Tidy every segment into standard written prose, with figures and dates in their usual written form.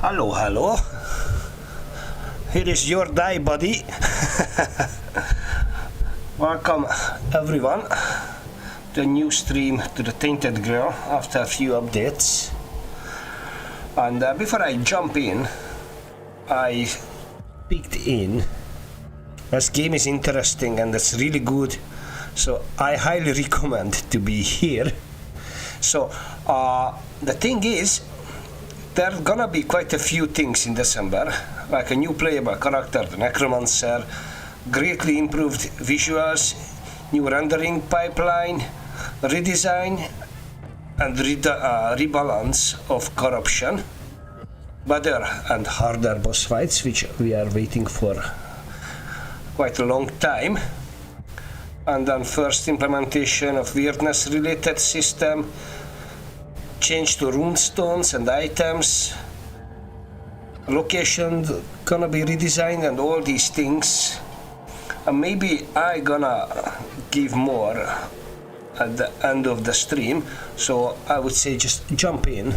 Hello, hello. Here is your day, buddy. Welcome, everyone, to a new stream to the Tainted Grail after a few updates. And before I jump in, I peeked in. This game is interesting and it's really good, so I highly recommend to be here. So the thing is, there's gonna be quite a few things in December, like a new playable character, the Necromancer, greatly improved visuals, new rendering pipeline, redesign and rebalance of corruption, better and harder boss fights, which we are waiting for quite a long time, and then first implementation of weirdness related system, change to runestones and items, location gonna be redesigned and all these things. And maybe I gonna give more at the end of the stream, so I would say just jump in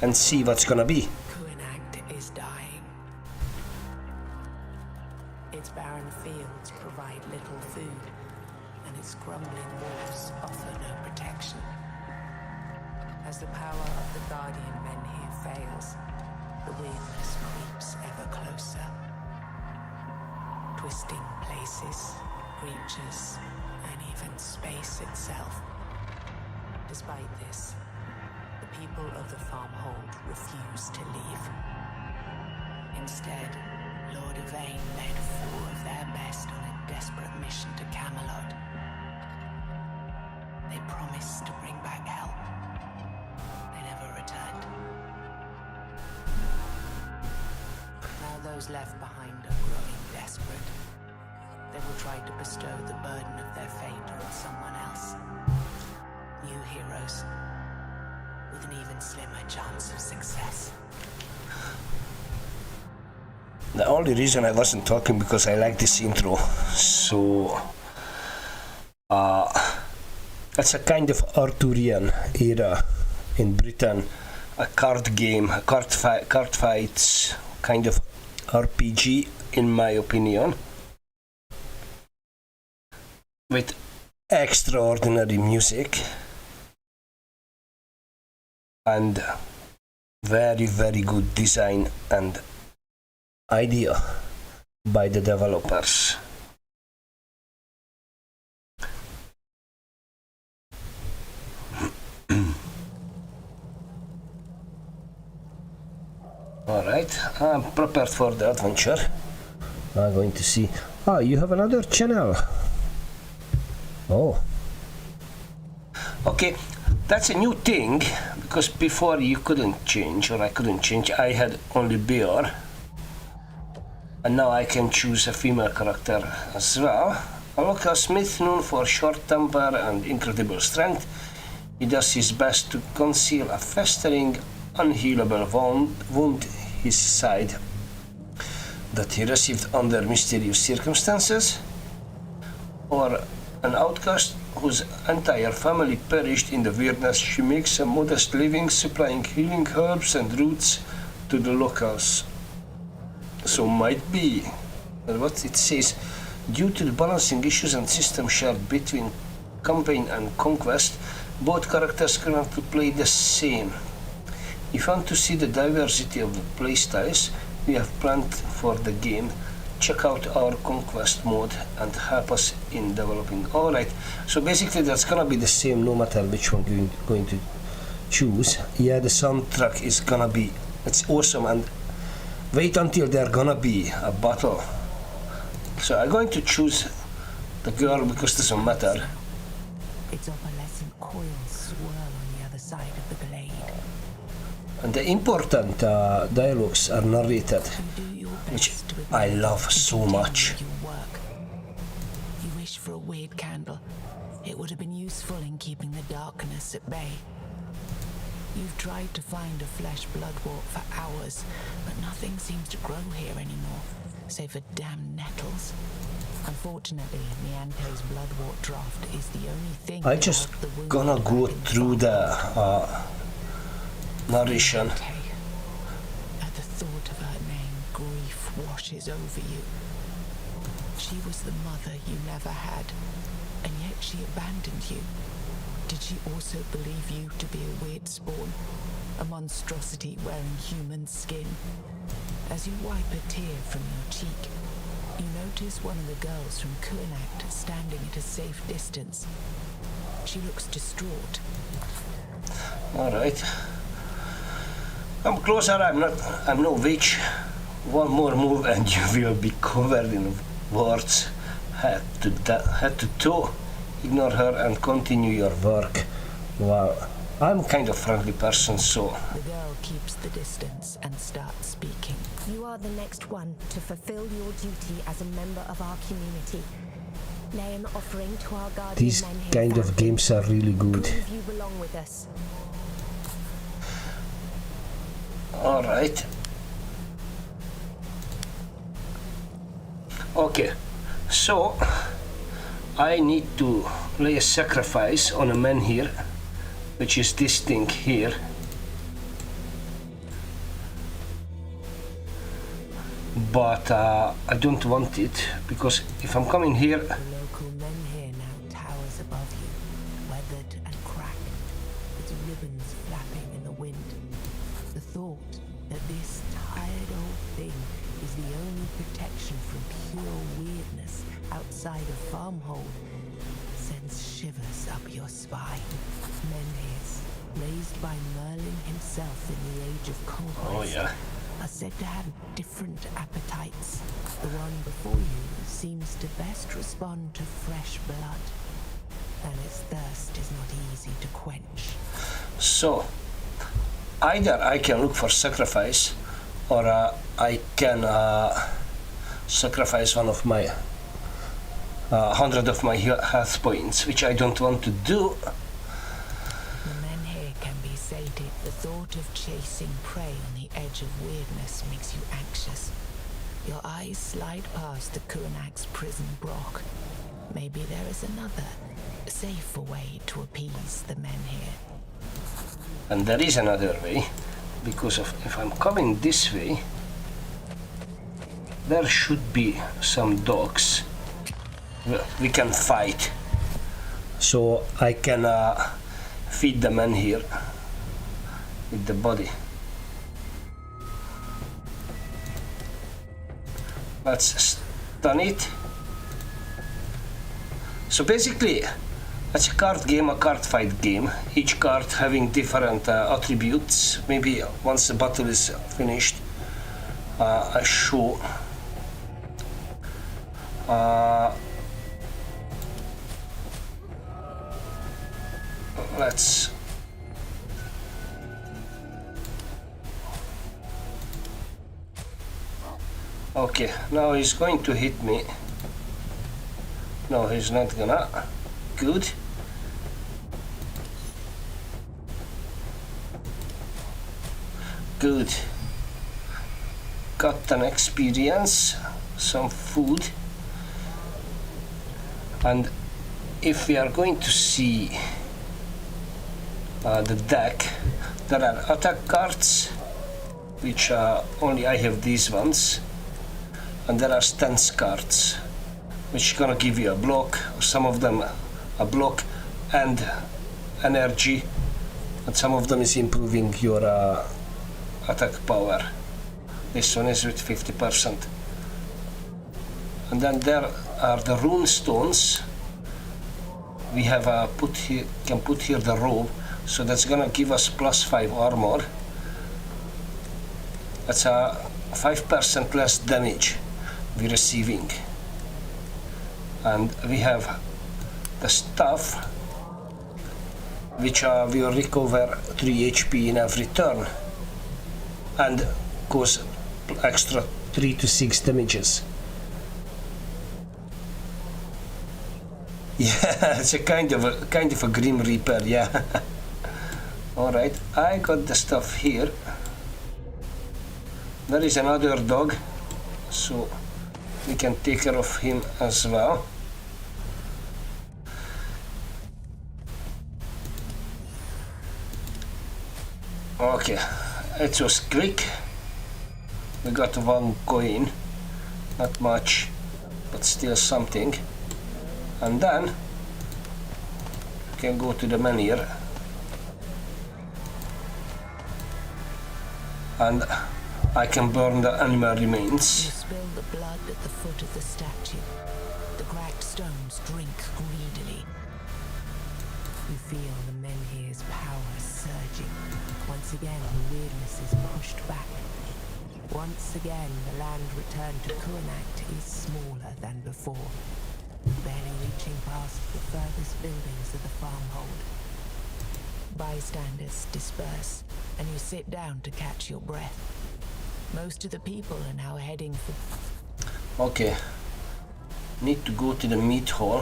and see what's gonna be. Is dying. Its barren fields provide little food, and its crumbling walls offer no protection. As the power of the guardian men here fails, the weirdness creeps ever closer. Twisting places, creatures, and even space itself. Despite this, the people of the Farmhold refuse to leave. Instead, Lord Yvain led 4 of their best on a desperate mission to Camelot. They promised to bring back help. They never returned. Now those left behind are growing desperate. They will try to bestow the burden of their fate on someone else. New heroes, with an even slimmer chance of success. The only reason I wasn't talking because I like this intro. So that's a kind of Arthurian era in Britain, a card game, a card fights, kind of RPG in my opinion, with extraordinary music and very, very good design and idea by the developers. Alright, I'm prepared for the adventure. I'm going to see. Ah, you have another channel. Oh. Okay, that's a new thing, because before you couldn't change, or I couldn't change. I had only bear. And now I can choose a female character as well. A local smith known for short temper and incredible strength. He does his best to conceal a festering, unhealable wound his side that he received under mysterious circumstances. Or an outcast whose entire family perished in the weirdness. She makes a modest living supplying healing herbs and roots to the locals. So might be, what it says, due to the balancing issues and system shared between campaign and conquest, both characters currently play the same. If you want to see the diversity of the playstyles we have planned for the game, check out our conquest mode and help us in developing. Alright, so basically that's gonna be the same no matter which one you're going to choose. Yeah, the soundtrack is gonna be, it's awesome, and wait until there's gonna be a battle. So I'm going to choose the girl because it doesn't matter. Its opalescent coils swirl on the other side of the blade. And the important dialogues are narrated, which I love so much. You wish for a weird candle. It would have been useful in keeping the darkness at bay. You've tried to find a flesh bloodwort for hours, but nothing seems to grow here anymore, save for damn nettles. Unfortunately, Niante's bloodwort draft is the only thing. I just gonna go through the narration washes over you. She was the mother you never had, and yet she abandoned you. Did she also believe you to be a weird spawn, a monstrosity wearing human skin? As you wipe a tear from your cheek, you notice one of the girls from Kuanacht standing at a safe distance. She looks distraught. Alright. I'm closer, I'm no witch. One more move and you will be covered in words. Head to toe. Ignore her and continue your work. Wow. I'm kind of friendly person, so... The girl keeps the distance and starts speaking. You are the next one to fulfill your duty as a member of our community. Lay an offering to our guardian These men here. kind of games are really good. Prove you belong with us. Alright. Okay. So, I need to lay a sacrifice on a man here, which is this thing here. But I don't want it, because if I'm coming here... The local men here now towers above you, weathered and cracked, its ribbons flapping in the wind. The thought that this tired old thing is the only protection from pure weirdness outside a farmhold sends shivers up your spine. Menhirs, raised by Merlin himself in the Age of Conquest, Oh yeah. are said to have different appetites. The one before you seems to best respond to fresh blood, and its thirst is not easy to quench. So, either I can look for sacrifice, or I can sacrifice one of my 100 of my health points, which I don't want to do. The men here can be sated. The thought of chasing prey on the edge of weirdness makes you anxious. Your eyes slide past the Kuanacht's prison block. Maybe there is another, safer way to appease the men here. And there is another way, because if I'm coming this way, there should be some dogs we can fight. So I can feed the man here with the body. Let's stun it. So basically, it's a card game, a card fight game. Each card having different attributes. Maybe once the battle is finished, I show. Let's. Okay, now he's going to hit me. No, he's not gonna. Good. Good. Got an experience, some food. And if we are going to see the deck, there are attack cards, which only I have these ones. And there are stance cards, which gonna give you a block, some of them a block and energy, and some of them is improving your attack power. This one is with 50%. And then there are the rune stones. We have can put here the robe, so that's gonna give us +5 armor. That's a 5% less damage we're receiving. And we have the staff, which will recover 3 HP in every turn and cause extra 3 to 6 damages. Yeah, it's a kind of a Grim Reaper, yeah. Alright, I got the stuff here. There is another dog, so we can take care of him as well. Okay, it was quick. We got 1 coin. not much, but still something. And then you can go to the menhir and I can burn the animal remains. You spill the blood at the foot of the statue. The cracked stones drink greedily. You feel the menhir's power surging. Once again, the weirdness is pushed back. Once again, the land returned to Kuanakt is smaller than before, barely reaching past the furthest buildings of the farmhold. Bystanders disperse, and you sit down to catch your breath. Most of the people are now heading for... Okay, need to go to the meat hall,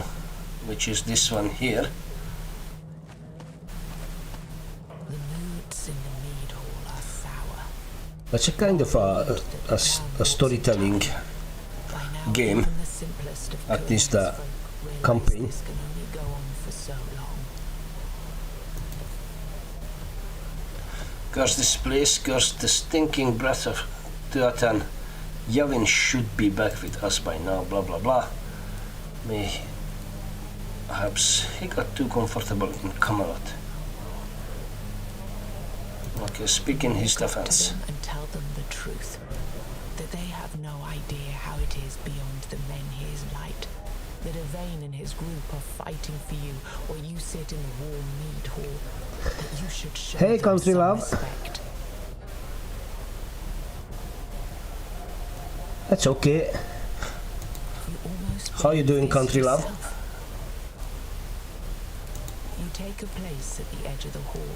which is this one here. The moods in the mead hall are sour. It's a kind of a storytelling By now, game, even the simplest of at least the Kuanak's folk realize campaign. this can only go on for so long. Curse this place, curse the stinking breath of Tuatan. Yavin should be back with us by now, blah blah blah. Perhaps he got too comfortable in Camelot. Okay, speak in his defense. To them and tell them the truth. That they have no idea how it is beyond the menhir's light. That Yvain and his group are fighting for you, or you sit in the warm mead hall. That you should show Hey, them country some love. respect. That's okay. You almost How you doing, believe country love? yourself. You take a place at the edge of the hall,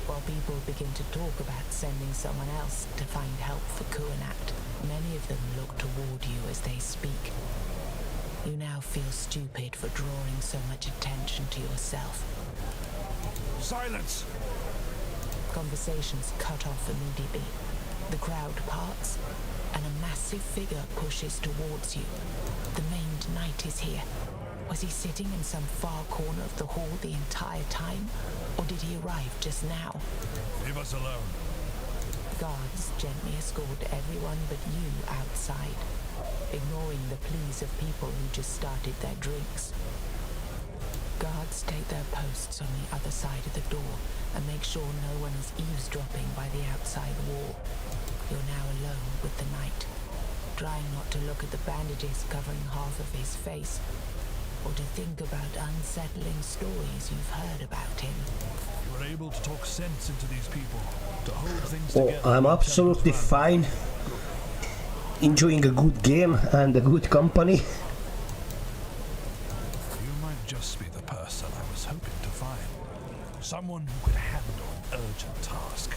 while people begin to talk about sending someone else to find help for Kuanakt. Many of them look toward you as they speak. You now feel stupid for drawing so much attention to yourself. Silence! Conversations cut off immediately. The crowd parts, and a massive figure pushes towards you. The maimed knight is here. Was he sitting in some far corner of the hall the entire time? Or did he arrive just now? Leave us alone. Guards gently escort everyone but you outside, ignoring the pleas of people who just started their drinks. Guards take their posts on the other side of the door and make sure no one is eavesdropping by the outside wall. You're now alone with the knight, trying not to look at the bandages covering half of his face, or to think about unsettling stories you've heard about him. You were able to talk sense into these people, to hold things Oh, together. I'm absolutely fine. Enjoying a good game and a good company. You might just be the person I was hoping to find. Someone who could handle an urgent task.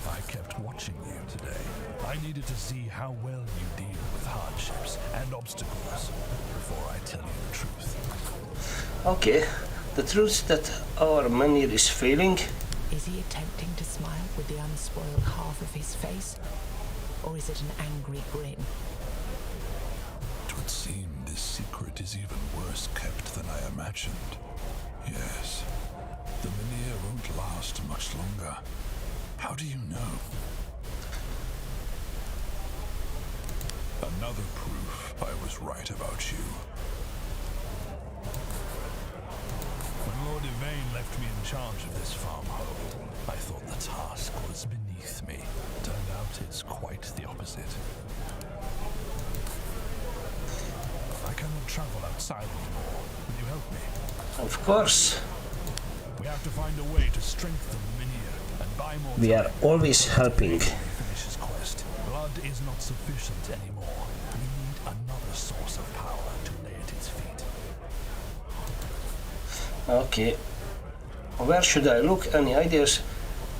I kept watching you today. I needed to see how well you deal with hardships and obstacles before I tell you the truth. Okay, the truth that our menhir is failing. Is he attempting to smile with the unspoiled half of his face? Or is it an angry grin? It would seem this secret is even worse kept than I imagined. Yes, the veneer won't last much longer. How do you know? Another proof I was right about you. When Lord Yvain left me in charge of this farmhold, I thought the task was beneath me. Turned out it's quite the opposite. I cannot travel outside anymore. Will you help me? Of course, We have to find a way to strengthen the Menhir and buy more We are time always helping. before he finishes quest. Blood is not sufficient anymore. We need another source of power to lay at its feet. okay. Where should I look? Any ideas?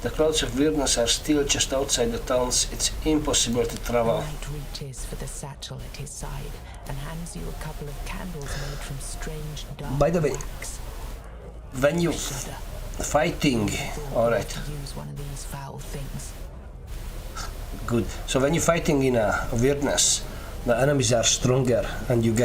The clouds of weirdness are still just outside the towns. It's impossible to The travel. knight reaches for the satchel at his side and hands you a couple of candles made from strange dark By the way, wax. When you Shudder. fighting, alright, To use one of these foul things. good. So when you're fighting in a weirdness, the enemies are stronger and you're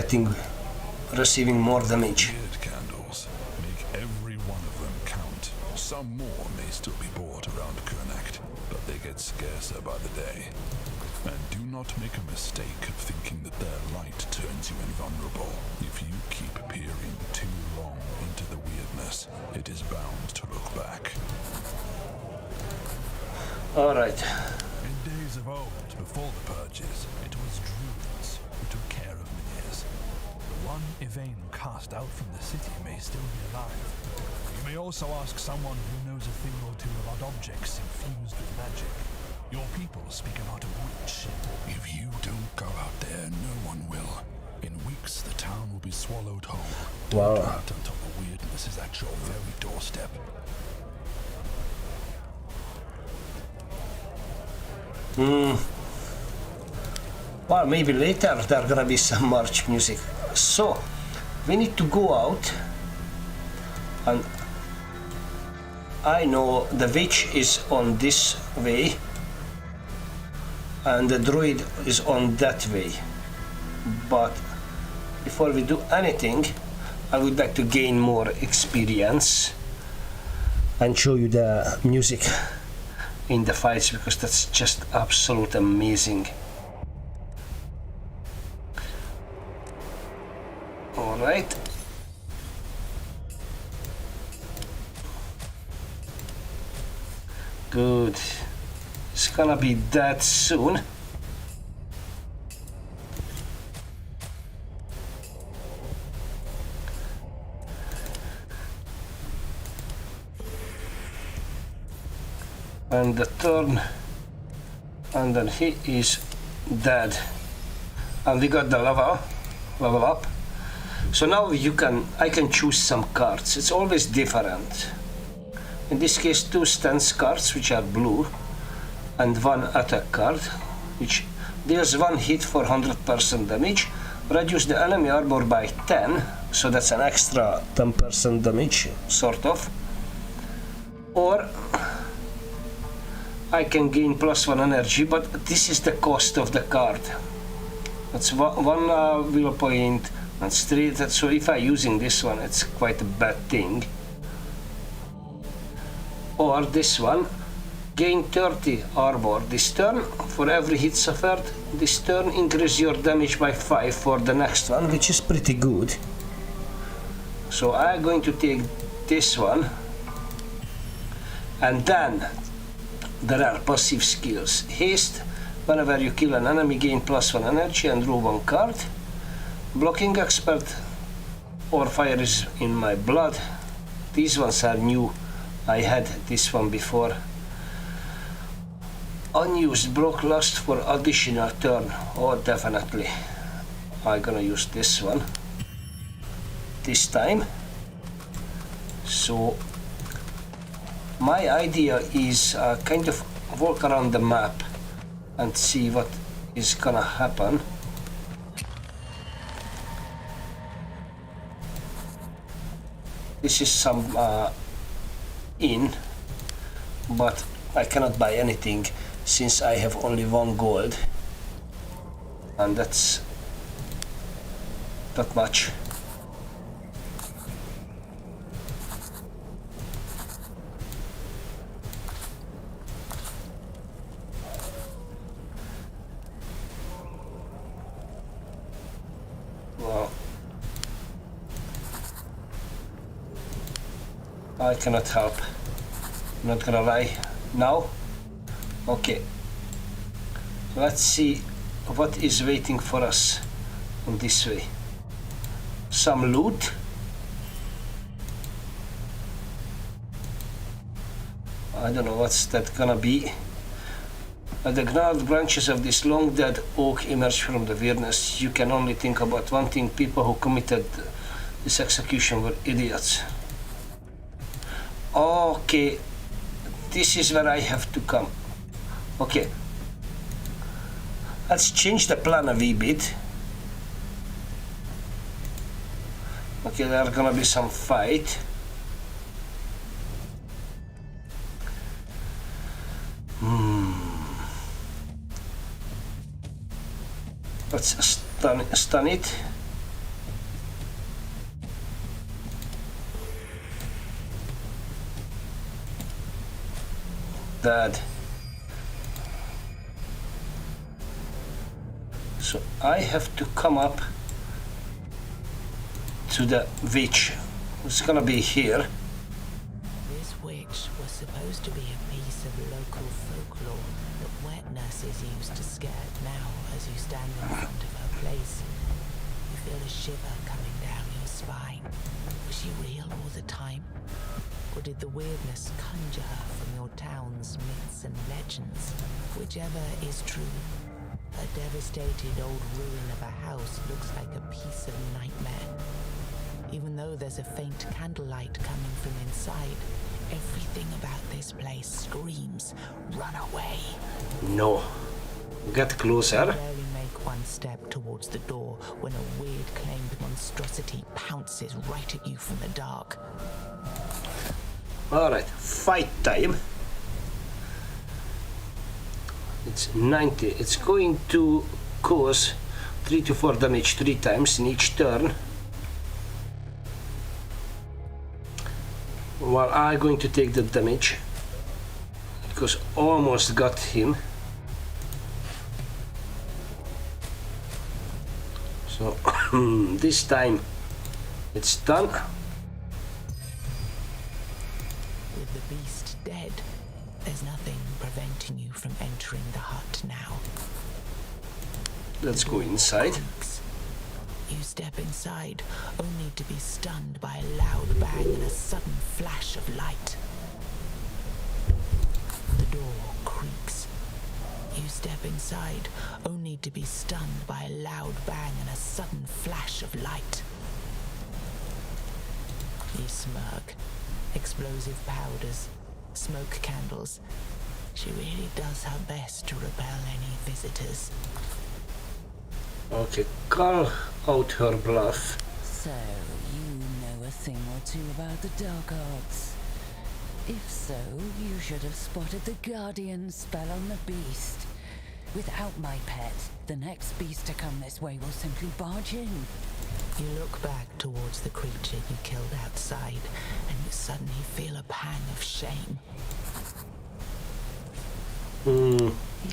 receiving more damage. Weird candles. Make every one of them count. Some more may still be bought around Kuanakt, but they get scarcer by the day. And do not make a mistake of thinking that their vulnerable. If you keep peering too long into the weirdness, it is bound to look back. Alright. In days of old, before the purges, it was druids who took care of Meniers. The one Yvain cast out from the city may still be alive. You may also ask someone who knows a thing or two about objects infused with magic. Your people speak about a witch. If you don't go out there, no one will. In weeks, the town will be swallowed whole. Don't wait until the weirdness is at your very doorstep. Well, maybe later there gonna be some march music. So, we need to go out. And I know the witch is on this way. And the druid is on that way. But before we do anything, I would like to gain more experience and show you the music in the fights, because that's just absolute amazing. All right. Good. It's gonna be that soon. And the turn, and then he is dead. And we got the level up. So now I can choose some cards. It's always different. In this case, 2 stance cards, which are blue, and 1 attack card, which deals 1 hit for 100% damage, reduce the enemy armor by 10, so that's an extra 10% damage, sort of. Or I can gain +1 energy, but this is the cost of the card. That's one will point, that's 3, so if I'm using this one, it's quite a bad thing. Or this one, gain 30 armor this turn. For every hit suffered this turn, increase your damage by 5 for the next one, which is pretty good. So I'm going to take this one. And then there are passive skills. Haste, whenever you kill an enemy, gain +1 energy and draw 1 card. Blocking expert, or fire is in my blood. These ones are new. I had this one before. Unused block last for additional turn. Oh, definitely. I'm gonna use this one this time. So my idea is kind of walk around the map and see what is gonna happen. This is some inn, but I cannot buy anything since I have only 1 gold, and that's not much. Well, I cannot help. I'm not gonna lie. Now? Okay. Let's see what is waiting for us on this way. Some loot. I don't know what's that gonna be. The gnarled branches of this long dead oak emerge from the weirdness. You can only think about one thing: people who committed this execution were idiots. Okay, this is where I have to come. Okay, let's change the plan a wee bit. Okay, there are gonna be some fight. Let's stun it. Dead. So I have to come up to the witch. It's gonna be here. This witch was supposed to be a piece of local folklore that wet nurses used to scare. Now, as you stand in front of her place, you feel a shiver coming down your spine. Was she real all the time? Or did the weirdness conjure her from your town's myths and legends? Whichever is true, a devastated old ruin of a house looks like a piece of nightmare. Even though there's a faint candlelight coming from inside, everything about this place screams, run away. No. Get closer. You barely make one step towards the door when a weird claimed monstrosity pounces right at you from the dark. Alright, fight time. It's 90. It's going to cause 3 to 4 damage 3 times in each turn. While I'm going to take the damage. Because almost got him. So this time it's done. With the beast dead, there's nothing preventing you from entering the hut now. Let's go inside. Creaks. You step inside, only to be stunned by a loud bang and a sudden flash of light. The door creaks. You step inside, only to be stunned by a loud bang and a sudden flash of light. You smirk. Explosive powders, smoke candles. She really does her best to repel any visitors. Okay, call out her bluff. So, you know a thing or two about the dark arts. If so, you should have spotted the Guardian spell on the beast. Without my pet, the next beast to come this way will simply barge in. You look back towards the creature you killed outside, and you suddenly feel a pang of shame.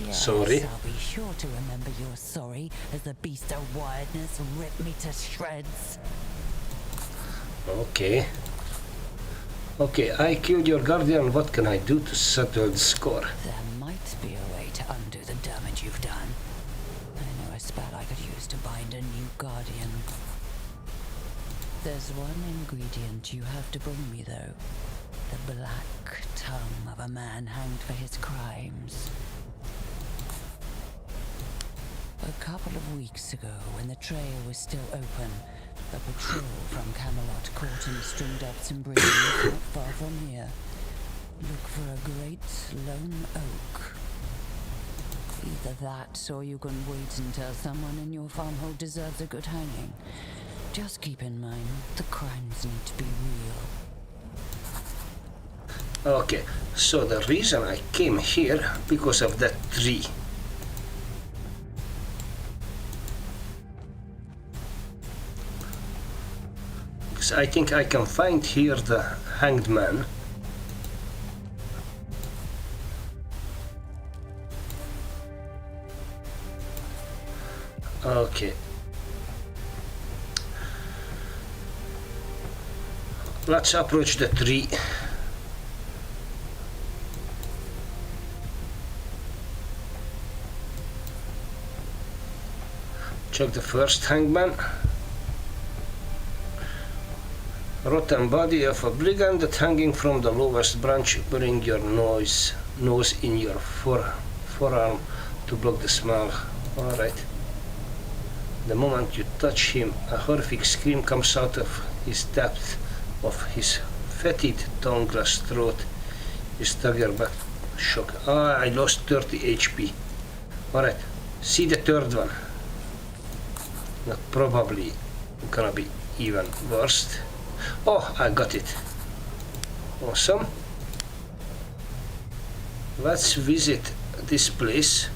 Yes, Sorry. I'll be sure to remember you're sorry as the beast of wildness ripped me to shreds. Okay. Okay, I killed your guardian. What can I do to settle the score? There might be a way to undo the damage you've done. I know a spell I could use to bind a new guardian. There's one ingredient you have to bring me, though. The black tongue of a man hanged for his crimes. A couple of weeks ago, when the trail was still open, a patrol from Camelot caught him stringed up some bridges not far from here. Look for a great lone oak. Either that, or you can wait until someone in your farmhold deserves a good hanging. Just keep in mind, the crimes need to be real. Okay, so the reason I came here because of that tree. Because I think I can find here the hanged man. Okay. Let's approach the tree. Check the first hangman. Rotten body of a brigand that hanging from the lowest branch. Bring your nose in your forearm to block the smell. Alright. The moment you touch him, a horrific scream comes out of his depth of his fetid tongueless throat. You stagger back, shock. Ah, I lost 30 HP. Alright, see the third one. Not probably gonna be even worse. Oh, I got it. Awesome. Let's visit this place.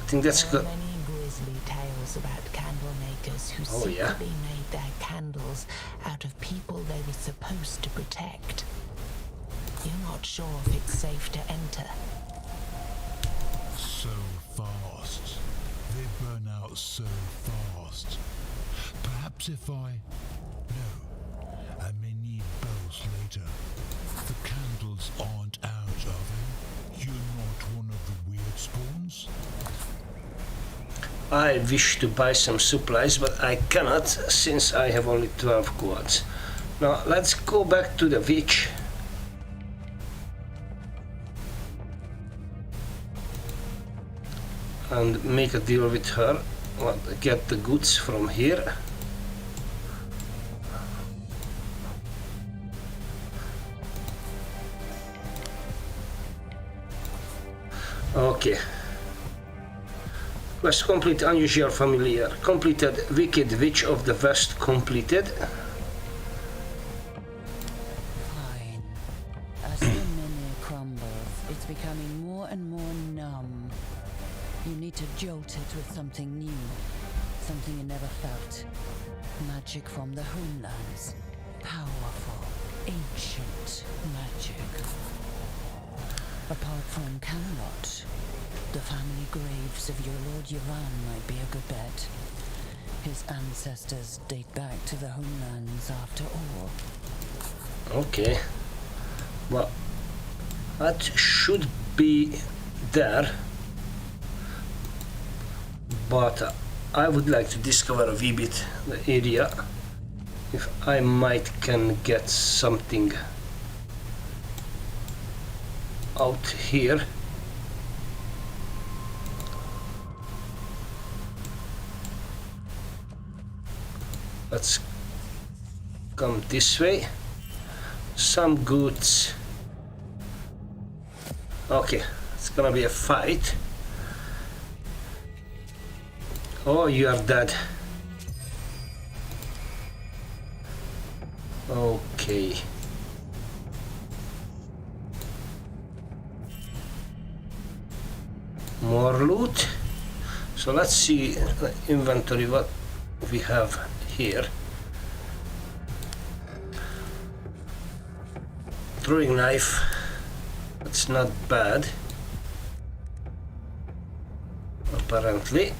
I think that's There are good. many grisly tales about candle makers who Oh, yeah. secretly made their candles out of people they were supposed to protect. You're not sure if it's safe to enter. So fast. They burn out so fast. Perhaps if I... No. later. The candles aren't out, are they? You're not one of the weird spawns? I wish to buy some supplies, but I cannot since I have only 12 quartz. Now let's go back to the witch. And make a deal with her. Well, get the goods from here. Okay. Quest complete, unusual familiar. Completed, Wicked Witch of the West completed. Fine. As the menu crumbles, it's becoming more and more numb. You need to jolt it with something new. Something you never felt. Magic from the homelands. Powerful, ancient magic. Apart from Camelot, the family graves of your Lord Yavan might be a good bet. His ancestors date back to the homelands after all. Okay. Well, that should be there. But I would like to discover a wee bit the area. If I might can get something out here. Let's come this way. Some goods. Okay, it's gonna be a fight. Oh, you are dead. Okay. More loot. So let's see the inventory what we have here. Throwing knife. That's not bad. Apparently.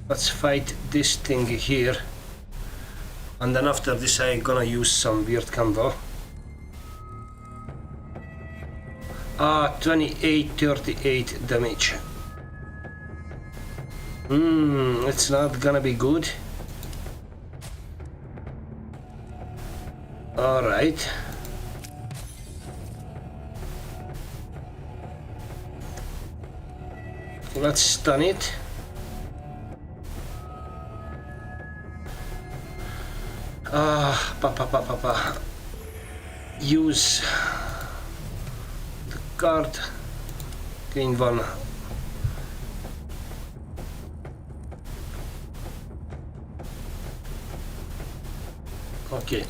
Let's fight this thing here. And then after this I'm gonna use some weird candle. 28, 38 damage. It's not gonna be good. Alright. Let's stun it. Use the card. Gain one. Okay.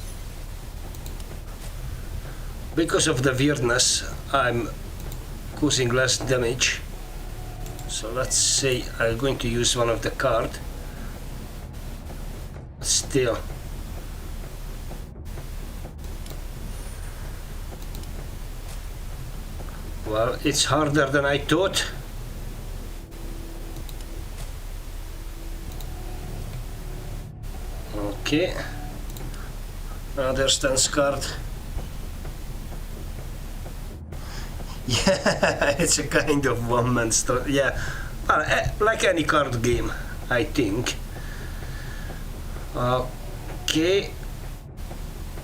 Because of the weirdness, I'm causing less damage. So let's say I'm going to use one of the card. Still. Well, it's harder than I thought. Okay. Another stance card. Yeah, it's a kind of one-man story. Yeah, like any card game, I think. Okay.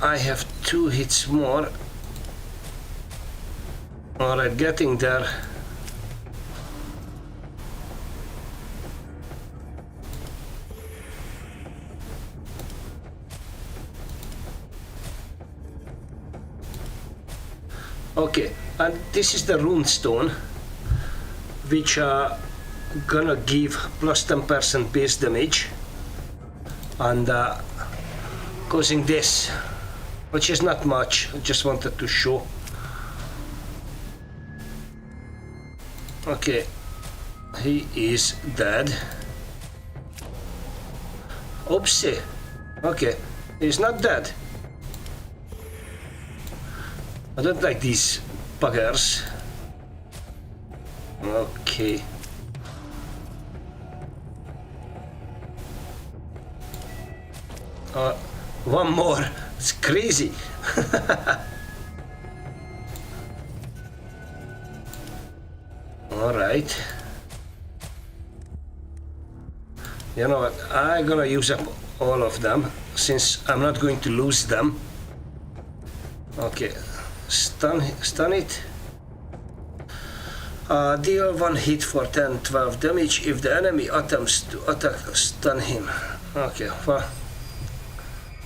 I have 2 hits more. Alright, getting there. Okay, and this is the rune stone, which are gonna give plus 10% base damage, and causing this, which is not much. I just wanted to show. Okay, he is dead. Oopsie. Okay, he's not dead. I don't like these buggers. Okay. One more. It's crazy. All right. You know what? I'm gonna use up all of them since I'm not going to lose them. Okay, stun it. Deal 1 hit for 10-12 damage if the enemy attempts to attack stun him. Okay, well,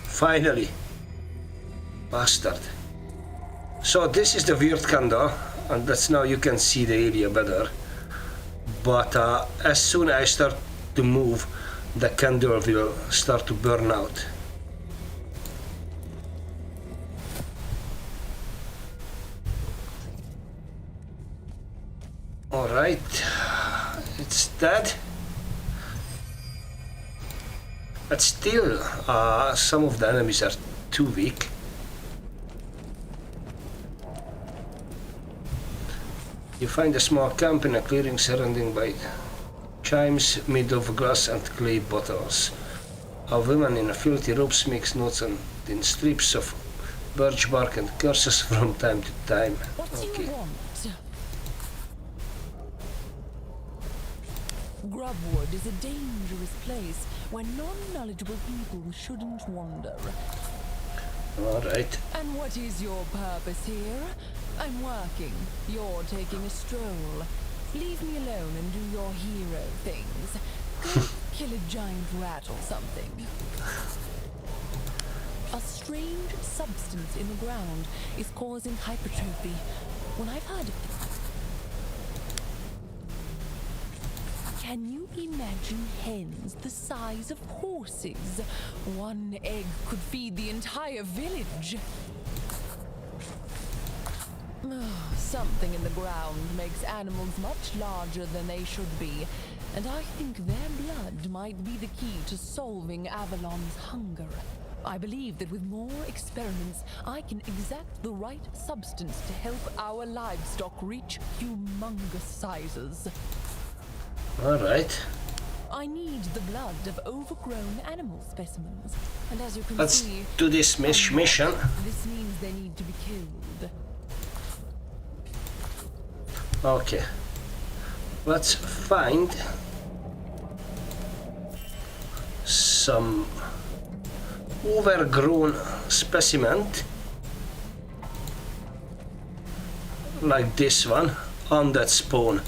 finally. Bastard. So this is the weird candle, and that's now you can see the area better. But as soon as I start to move, the candle will start to burn out. Alright, it's dead. But still, some of the enemies are too weak. You find a small camp in a clearing surrounded by chimes made of glass and clay bottles. A woman in a filthy robes makes notes in strips of birch bark and curses from time to time. What do you want? Grubwood is a dangerous place where non-knowledgeable people shouldn't wander. Alright. And what is your purpose here? I'm working. You're taking a stroll. Leave me alone and do your hero things. Go kill a giant rat or something. A strange substance in the ground is causing hypertrophy. When I've heard of it. Can you imagine hens the size of horses? One egg could feed the entire village. Something in the ground makes animals much larger than they should be, and I think their blood might be the key to solving Avalon's hunger. I believe that with more experiments, I can exact the right substance to help our livestock reach humongous sizes. Alright. I need the blood of overgrown animal specimens, and as you can Let's see, do this mission. this means they need to be killed. Okay. Let's find some overgrown specimen like this one on that spawn.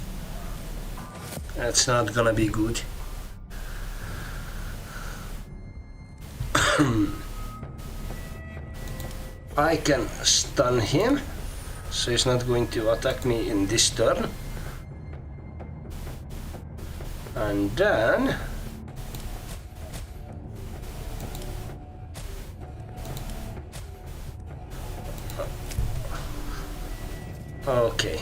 That's not gonna be good. I can stun him, so he's not going to attack me in this turn. And then okay.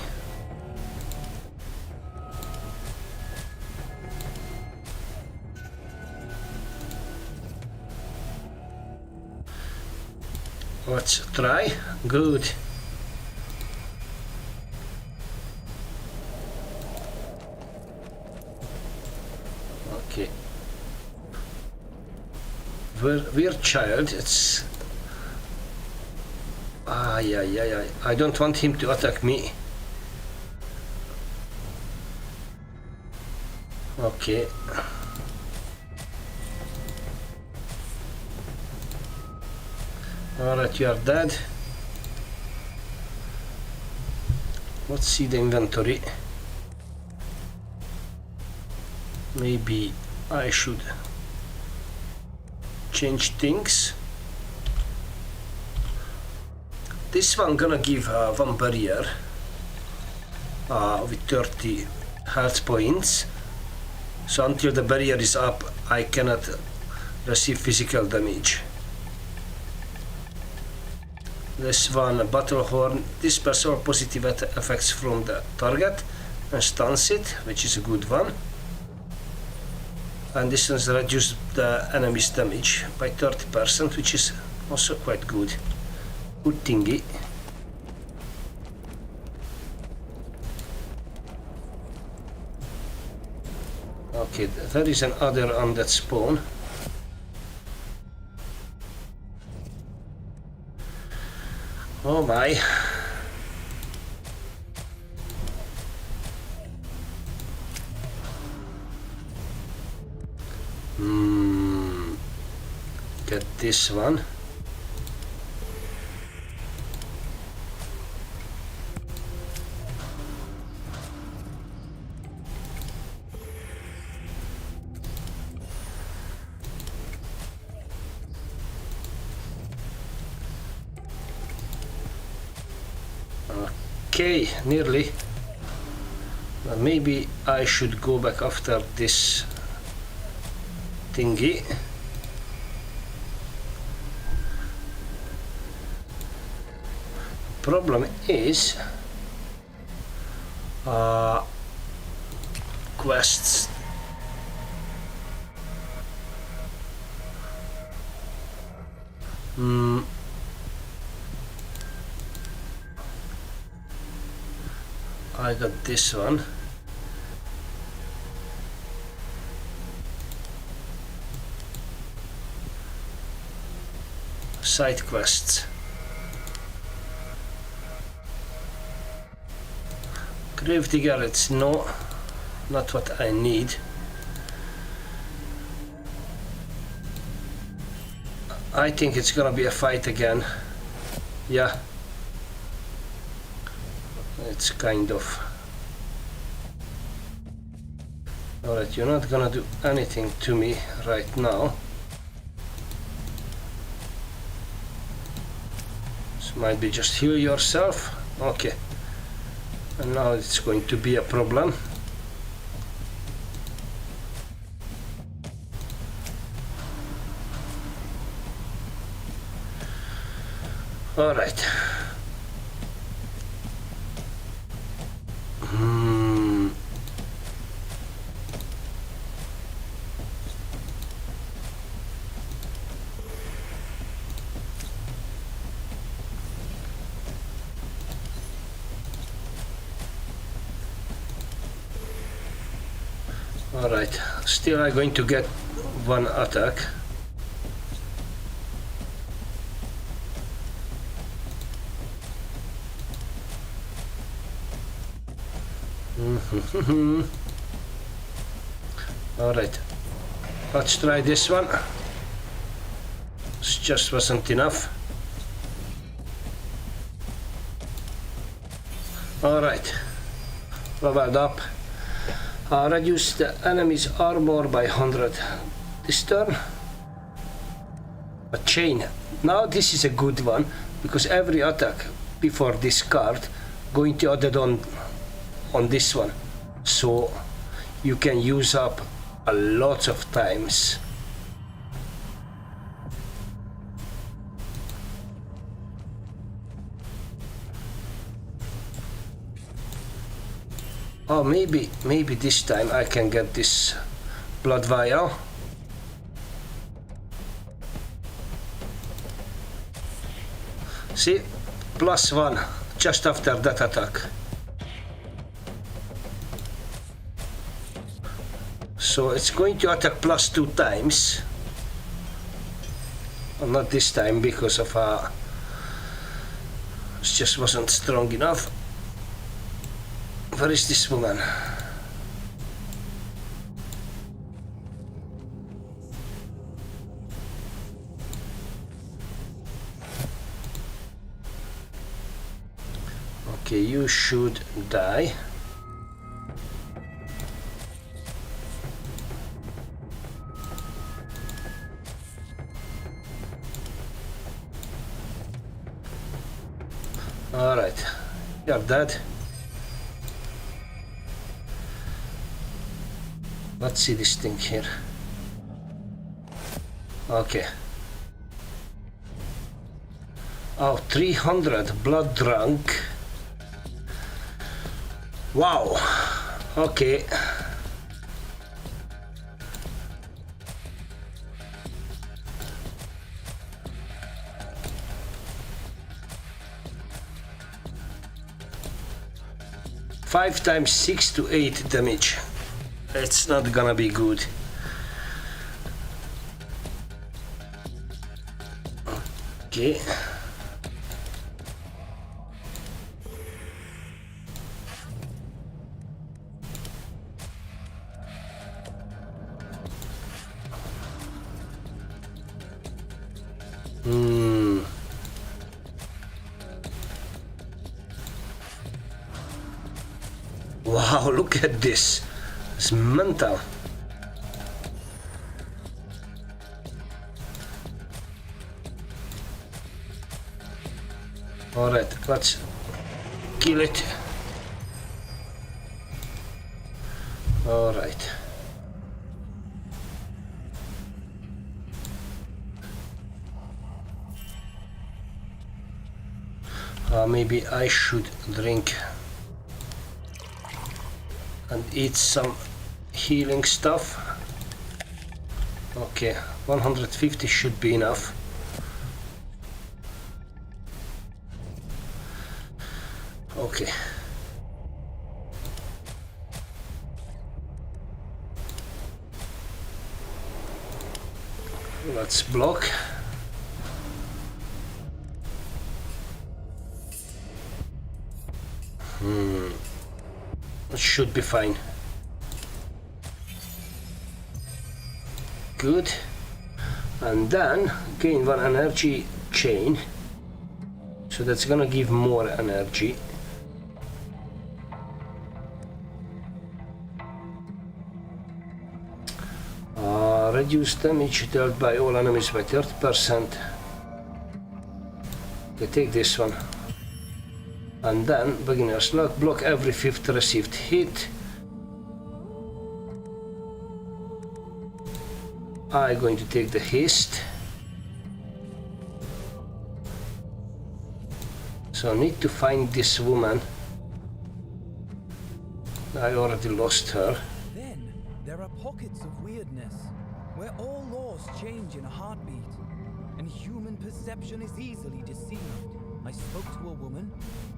Let's try. Good. Okay. Weird child. It's yeah. I don't want him to attack me. Okay. Alright, you are dead. Let's see the inventory. Maybe I should change things. This one gonna give one barrier with 30 health points. So until the barrier is up, I cannot receive physical damage. This one, battle horn, disperse all positive effects from the target and stuns it, which is a good one. And this one's reduce the enemy's damage by 30%, which is also quite good. Good thingy. Okay, there is another on that spawn. Oh my. Get this one. Okay, nearly. Maybe I should go back after this thingy. Problem is quests. I got this one. Side quests. Gravedigger, it's no, not what I need. I think it's gonna be a fight again. Yeah. It's kind of. Alright, you're not gonna do anything to me right now. This might be just heal yourself. Okay. And now it's going to be a problem. All right. Alright, still I'm going to get one attack. Alright, let's try this one. This just wasn't enough. Alright, leveled up. Reduce the enemy's armor by 100 this turn. A chain. Now this is a good one because every attack before this card going to add it on this one, so you can use up a lot of times. Oh, maybe this time I can get this blood vial. See, +1 just after that attack. So it's going to attack +2 times. Well, not this time because of it just wasn't strong enough. Where is this woman? Okay, you should die. All right, you're dead. Let's see this thing here. Okay. Oh, 300 blood drunk. Wow. Okay. Five times 6 to 8 damage. It's not gonna be good. Okay. Wow, look at this. It's mental. Alright, let's kill it. Alright. Maybe I should drink and eat some healing stuff. Okay, 150 should be enough. Okay. Let's block. It should be fine. Good. And then gain one energy chain. So that's gonna give more energy. Reduce damage dealt by all enemies by 30%. Okay, take this one. And then beginner's luck, block every 5th received hit. I'm going to take the haste. So I need to find this woman. I already lost her. Then there are pockets of weirdness where all laws change in a heartbeat, and human perception is easily deceived. I spoke to a woman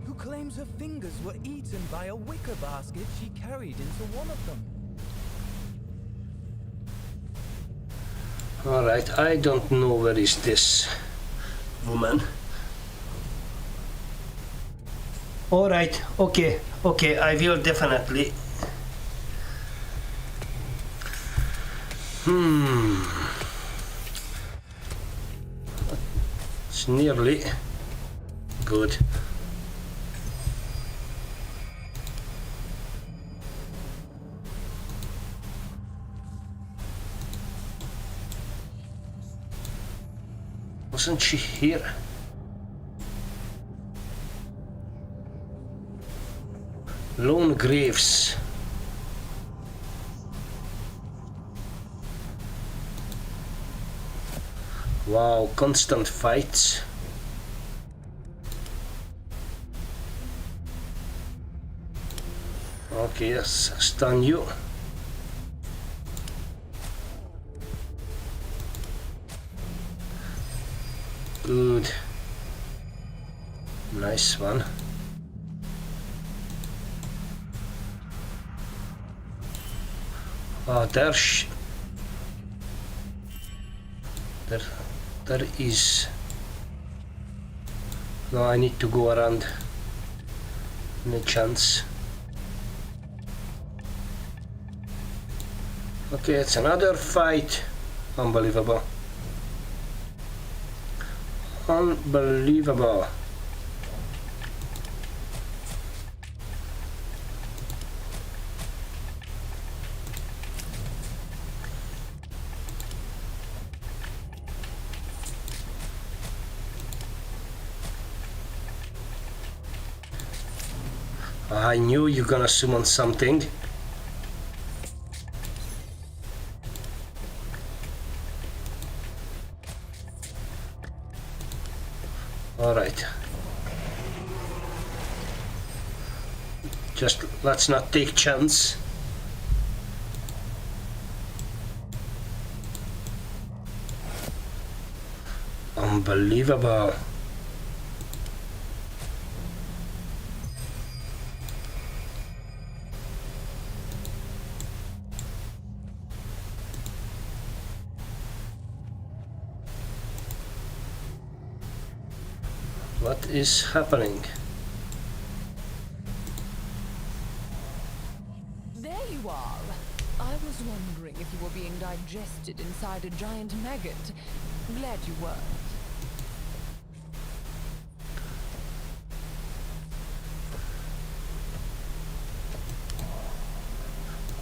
who claims her fingers were eaten by a wicker basket she carried into one of them. Alright, I don't know where is this woman. Alright, okay, I will definitely. It's nearly good. Wasn't she here? Lone graves. Wow, constant fights. Okay, yes, stun you. Good. Nice one. Oh, there is. No, I need to go around. No chance. Okay, it's another fight. Unbelievable. Unbelievable. I knew you're gonna summon something. Alright. Just let's not take chance. Unbelievable. What is happening? There you are. I was wondering if you were being digested inside a giant maggot. Glad you weren't.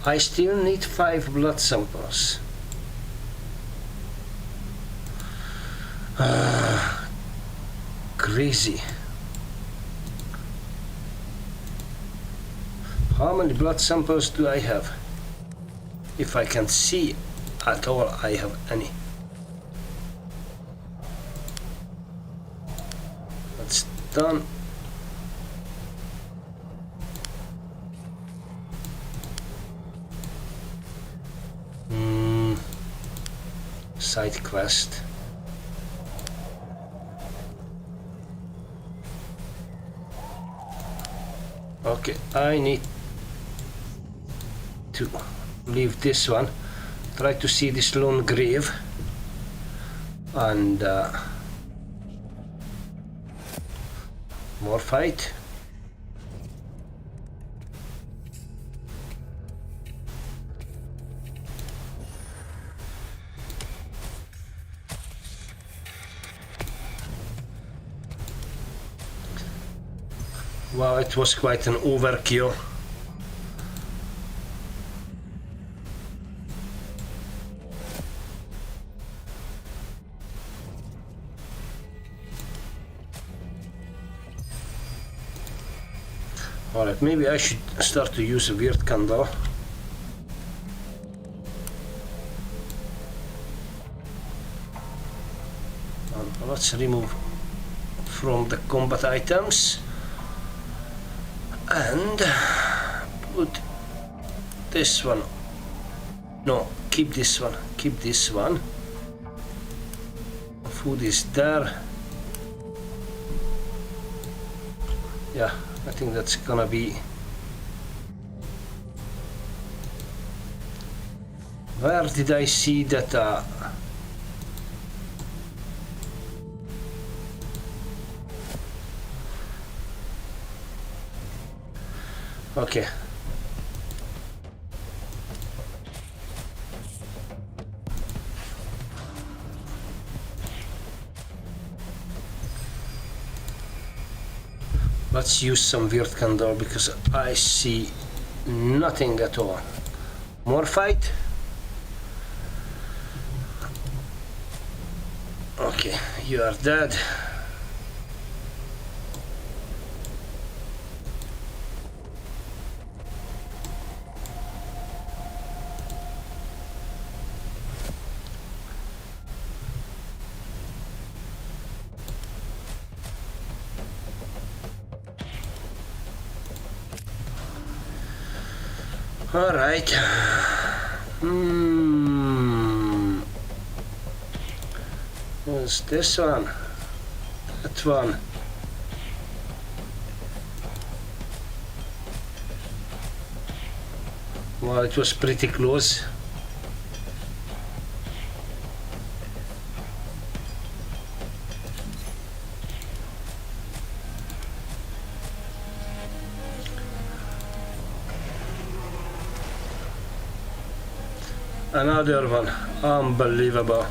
I still need 5 blood samples. Crazy. How many blood samples do I have? If I can see at all I have any. That's done. Side quest. Okay, I need to leave this one. Try to see this lone grave and more fight. Wow, it was quite an overkill. Alright, maybe I should start to use a weird candle. And let's remove from the combat items. And put this one. No, keep this one. Keep this one. Food is there. Yeah, I think that's gonna be. Where did I see that? Okay. Let's use some weird candle because I see nothing at all. More fight. Okay, you are dead. All right. What's this one? That one. Well, it was pretty close. Another one, unbelievable.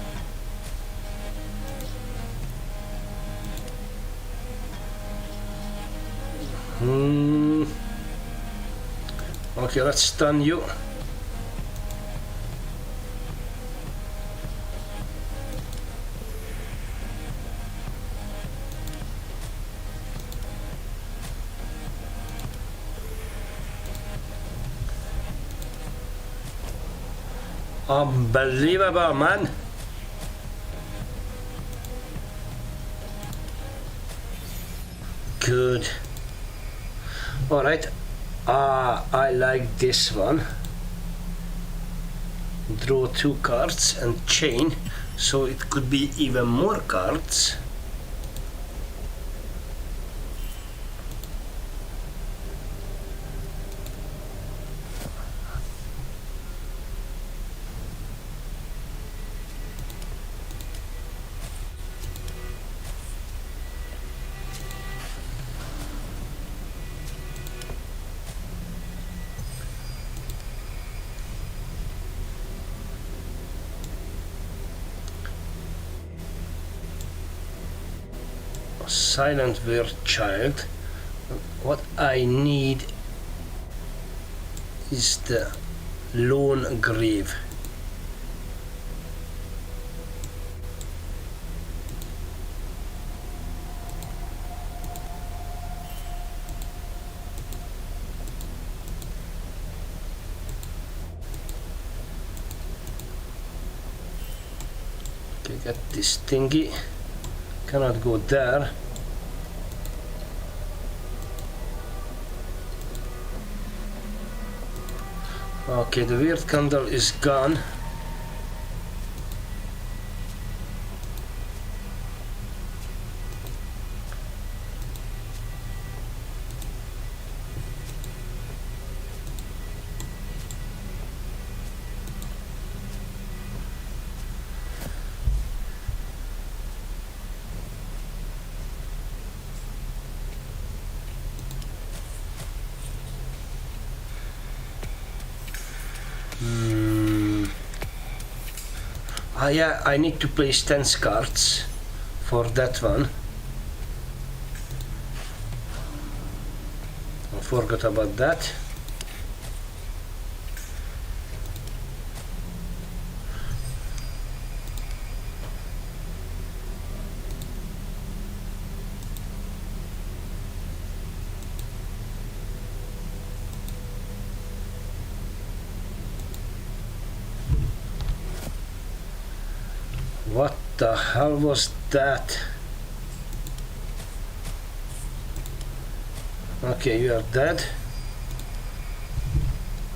Okay, let's stun you. Unbelievable, man. Good. All right. I like this one. Draw 2 cards and chain, so it could be even more cards. Silent weird child. What I need is the Lone Grave. Okay, get this thingy. Cannot go there. Okay, the weird candle is gone. Yeah, I need to place 10 cards for that one. I forgot about that. What the hell was that? Okay, you are dead.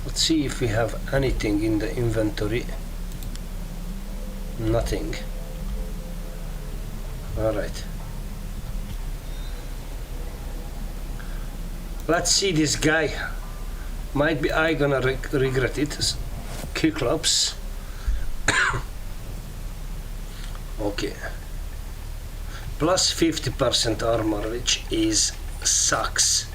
Let's see if we have anything in the inventory. Nothing. Alright. Let's see this guy. Might be I gonna regret it. Cyclops. Okay. Plus 50% armor, which is sucks.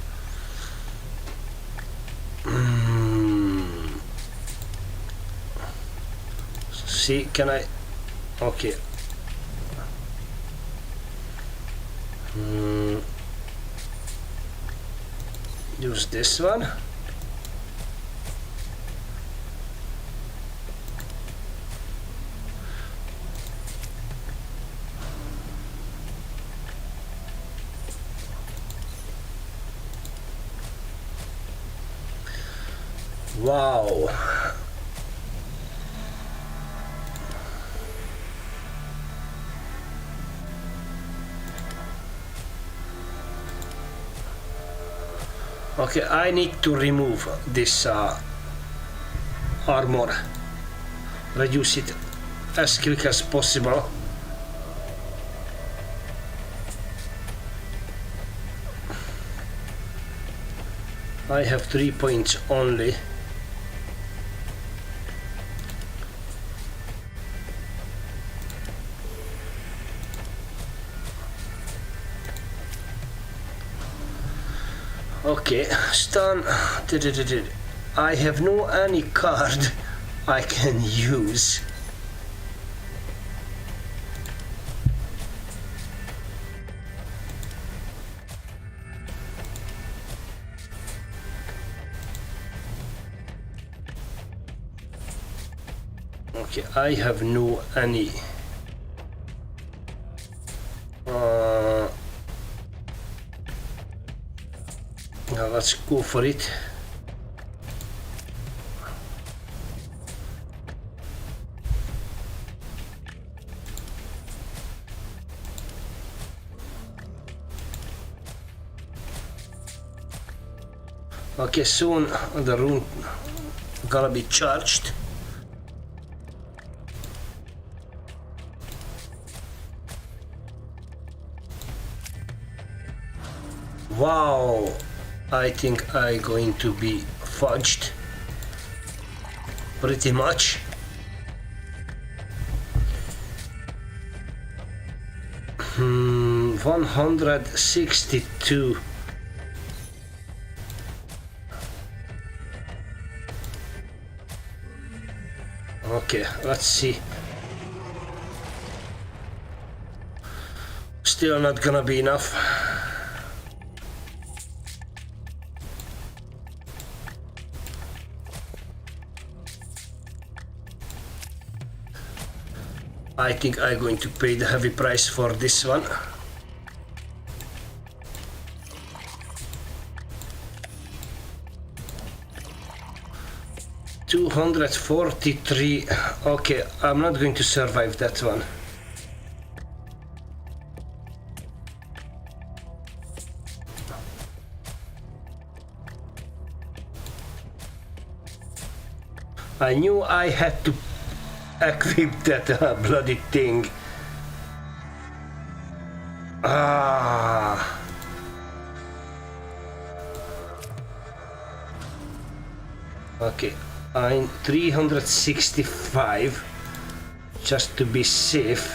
See, can I? Okay. Use this one. Wow. Okay, I need to remove this armor. Reduce it as quick as possible. I have 3 points only. Okay, stun. I have no any card I can use. Okay, I have no any. Now let's go for it. Okay, soon the rune gonna be charged. Wow, I think I'm going to be fudged pretty much. Hmm, 162. Okay, let's see. Still not gonna be enough. I think I'm going to pay the heavy price for this one. $243. Okay, I'm not going to survive that one. I knew I had to equip that bloody thing. Ah. Okay, I'm 365 just to be safe.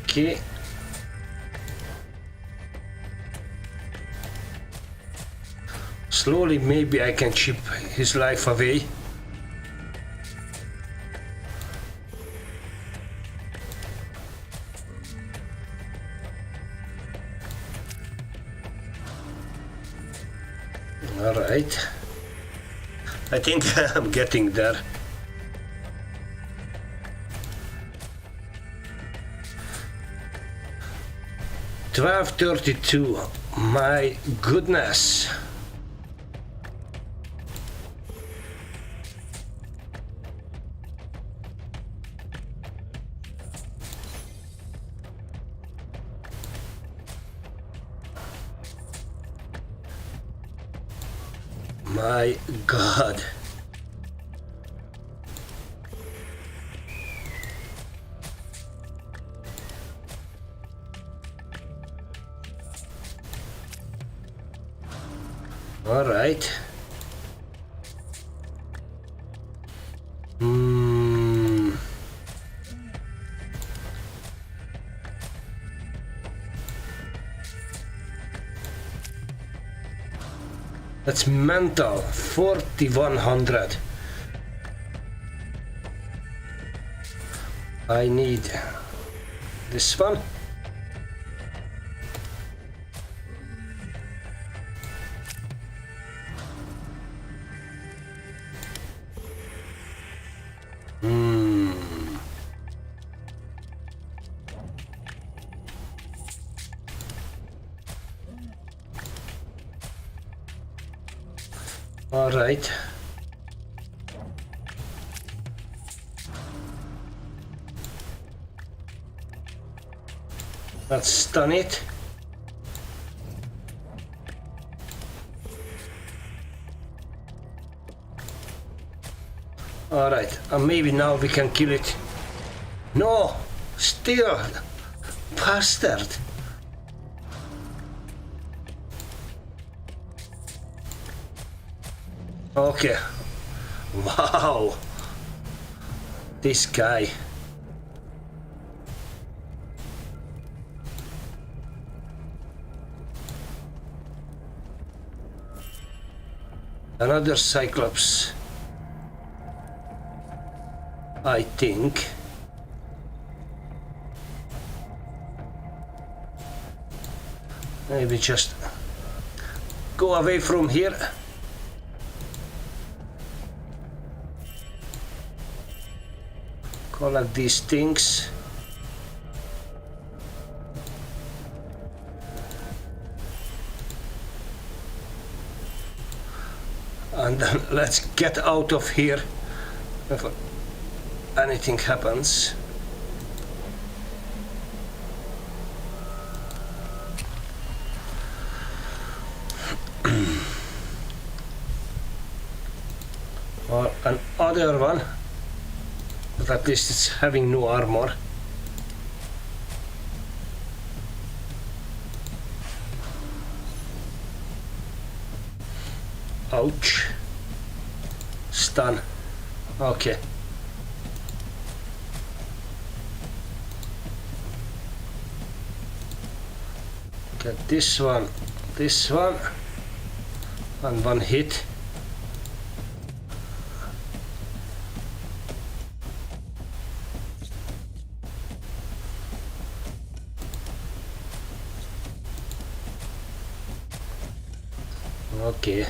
Okay. Slowly, maybe I can chip his life away. All right. I think I'm getting there. $12.32. My goodness. My God. All right. That's mental. 4,100. I need this one. All right. Let's stun it. All right, maybe now we can kill it. No, still, bastard. Okay. Wow. This guy. Another Cyclops. I think. Maybe just go away from here. Collect these things. And then let's get out of here before anything happens. Or another one. But at least it's having no armor. Ouch. Stun. Okay. Get this one, and one hit. Okay.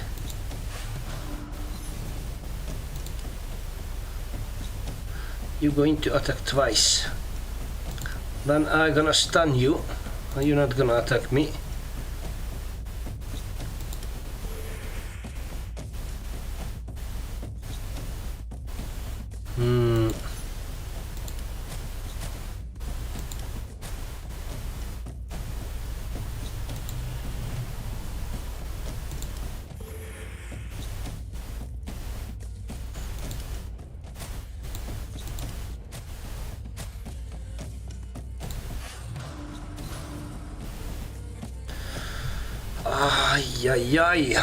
You're going to attack twice. Then I'm gonna stun you. You're not gonna attack me. Ay, ay, ay.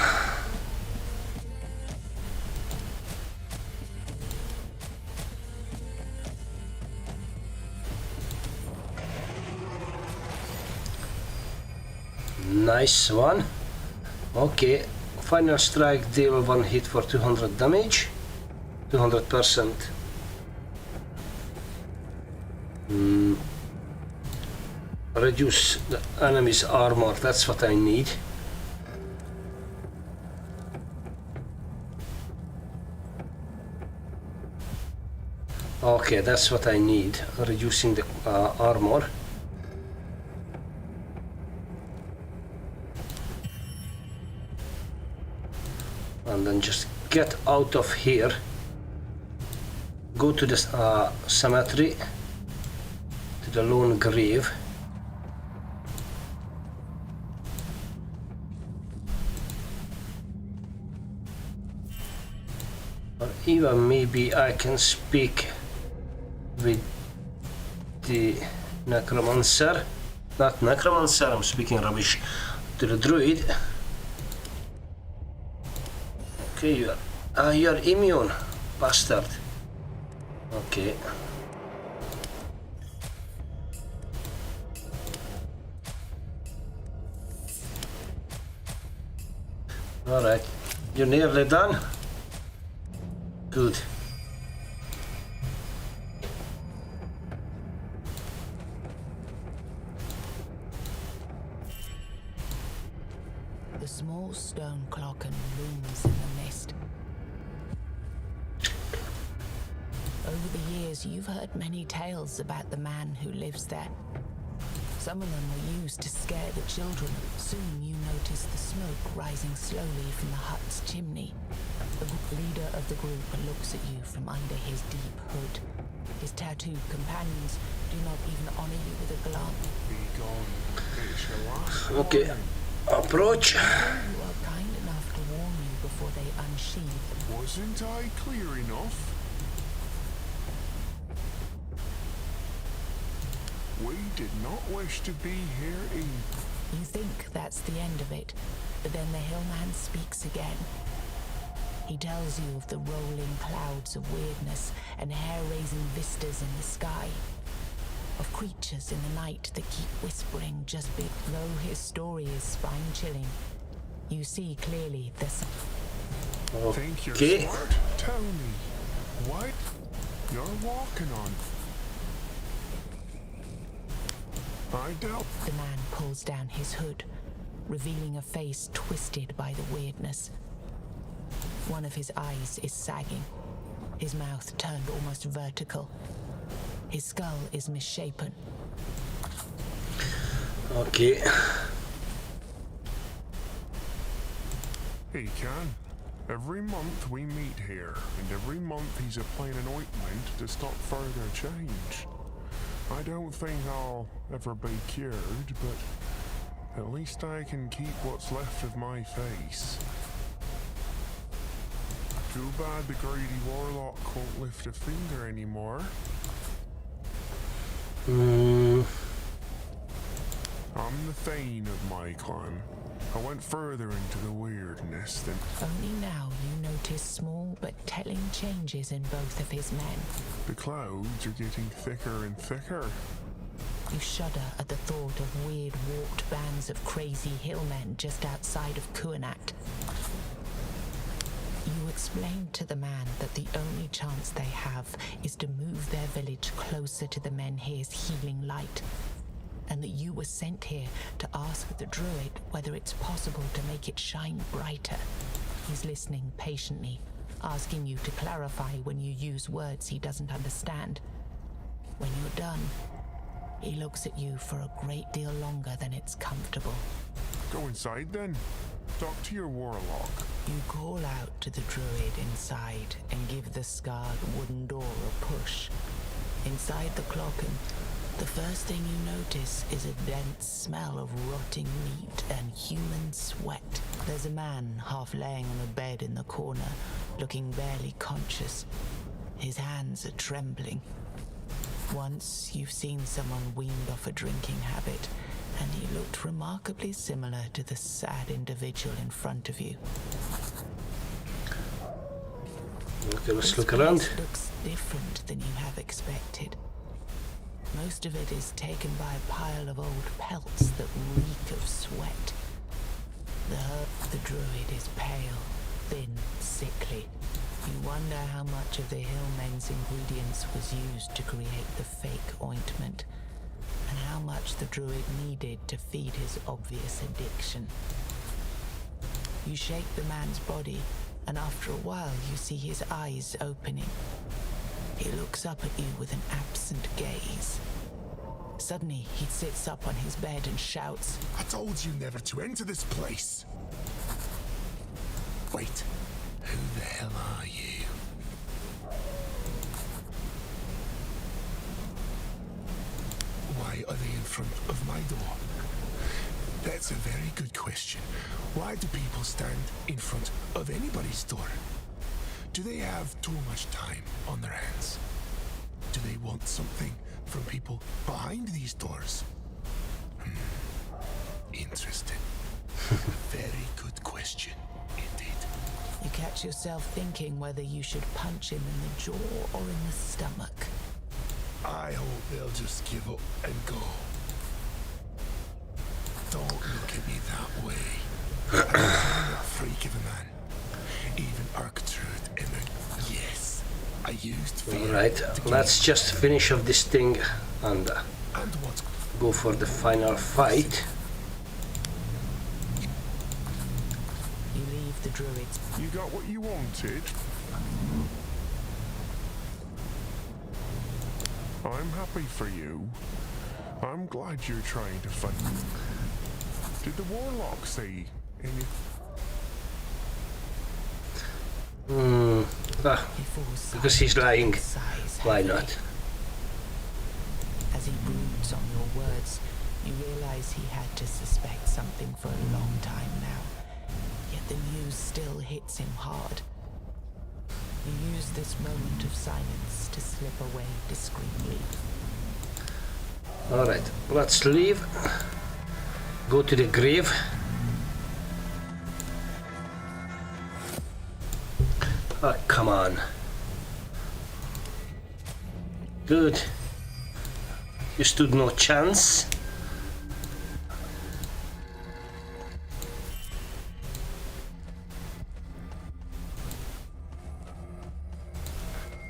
Nice one. Okay, final strike, deal one hit for 200 damage. 200%. Reduce the enemy's armor, that's what I need. Okay, that's what I need, reducing the armor. And then just get out of here. Go to the cemetery, to the lone grave. Or even maybe I can speak with the necromancer. Not necromancer, I'm speaking rubbish. To the druid. Okay, you're immune, bastard. Okay. Alright, you're nearly done? Good. The small stone clock looms in the mist. Over the years, you've heard many tales about the man who lives there. Some of them were used to scare the children. Soon you notice the smoke rising slowly from the hut's chimney. The leader of the group looks at you from under his deep hood. His tattooed companions do not even honor you with a glance. Be gone. It's your last Okay. warning. Approach. You are kind enough to warn you before they unsheathe. Wasn't I clear enough? We did not wish to be here either. You think that's the end of it, but then the hillman speaks again. He tells you of the rolling clouds of weirdness and hair-raising vistas in the sky. Of creatures in the night that keep whispering just though his story is spine-chilling. You see clearly this. Think you're Okay. smart? Tell me, what you're walking on? I doubt. The man pulls down his hood, revealing a face twisted by the weirdness. One of his eyes is sagging, his mouth turned almost vertical. His skull is misshapen. Okay. He can. Every month we meet here, and every month he's applying an ointment to stop further change. I don't think I'll ever be cured, but at least I can keep what's left of my face. Too bad the greedy warlock won't lift a finger anymore. I'm the Thane of my clan. I went further into the weirdness than... Only now you notice small but telling changes in both of his men. The clouds are getting thicker and thicker. You shudder at the thought of weird warped bands of crazy hillmen just outside of Kuanat. You explain to the man that the only chance they have is to move their village closer to the Menhir's healing light, and that you were sent here to ask the druid whether it's possible to make it shine brighter. He's listening patiently, asking you to clarify when you use words he doesn't understand. When you're done, he looks at you for a great deal longer than it's comfortable. Go inside then. Talk to your warlock. You call out to the druid inside and give the scarred wooden door a push. Inside the cloaken, the first thing you notice is a dense smell of rotting meat and human sweat. There's a man half laying on a bed in the corner, looking barely conscious. His hands are trembling. Once you've seen someone weaned off a drinking habit, and he looked remarkably similar to the sad individual in front of you. Okay, let's look around. This looks different than you have expected. Most of it is taken by a pile of old pelts that reek of sweat. The druid is pale, thin, sickly. You wonder how much of the hillmen's ingredients was used to create the fake ointment, and how much the druid needed to feed his obvious addiction. You shake the man's body, and after a while you see his eyes opening. He looks up at you with an absent gaze. Suddenly, he sits up on his bed and shouts, I told you never to enter this place. Wait, who the hell are you? Why are they in front of my door? That's a very good question. Why do people stand in front of anybody's door? Do they have too much time on their hands? Do they want something from people behind these doors? Interesting. Very good question, indeed. You catch yourself thinking whether you should punch him in the jaw or in the stomach. I hope they'll just give up and go. Don't look at me that way. I'm a freak of a man. Even Arctrude and yes, I used fear. Alright, let's just finish off this thing and what? go for the final fight. You leave the druids. You got what you wanted? I'm happy for you. I'm glad you're trying to fight. Did the warlock say any? Because he's lying. Why not? As he broods on your words, you realize he had to suspect something for a long time now. Yet the news still hits him hard. You use this moment of silence to slip away discreetly. Alright, let's leave. Go to the grave. Oh, come on. Good. You stood no chance.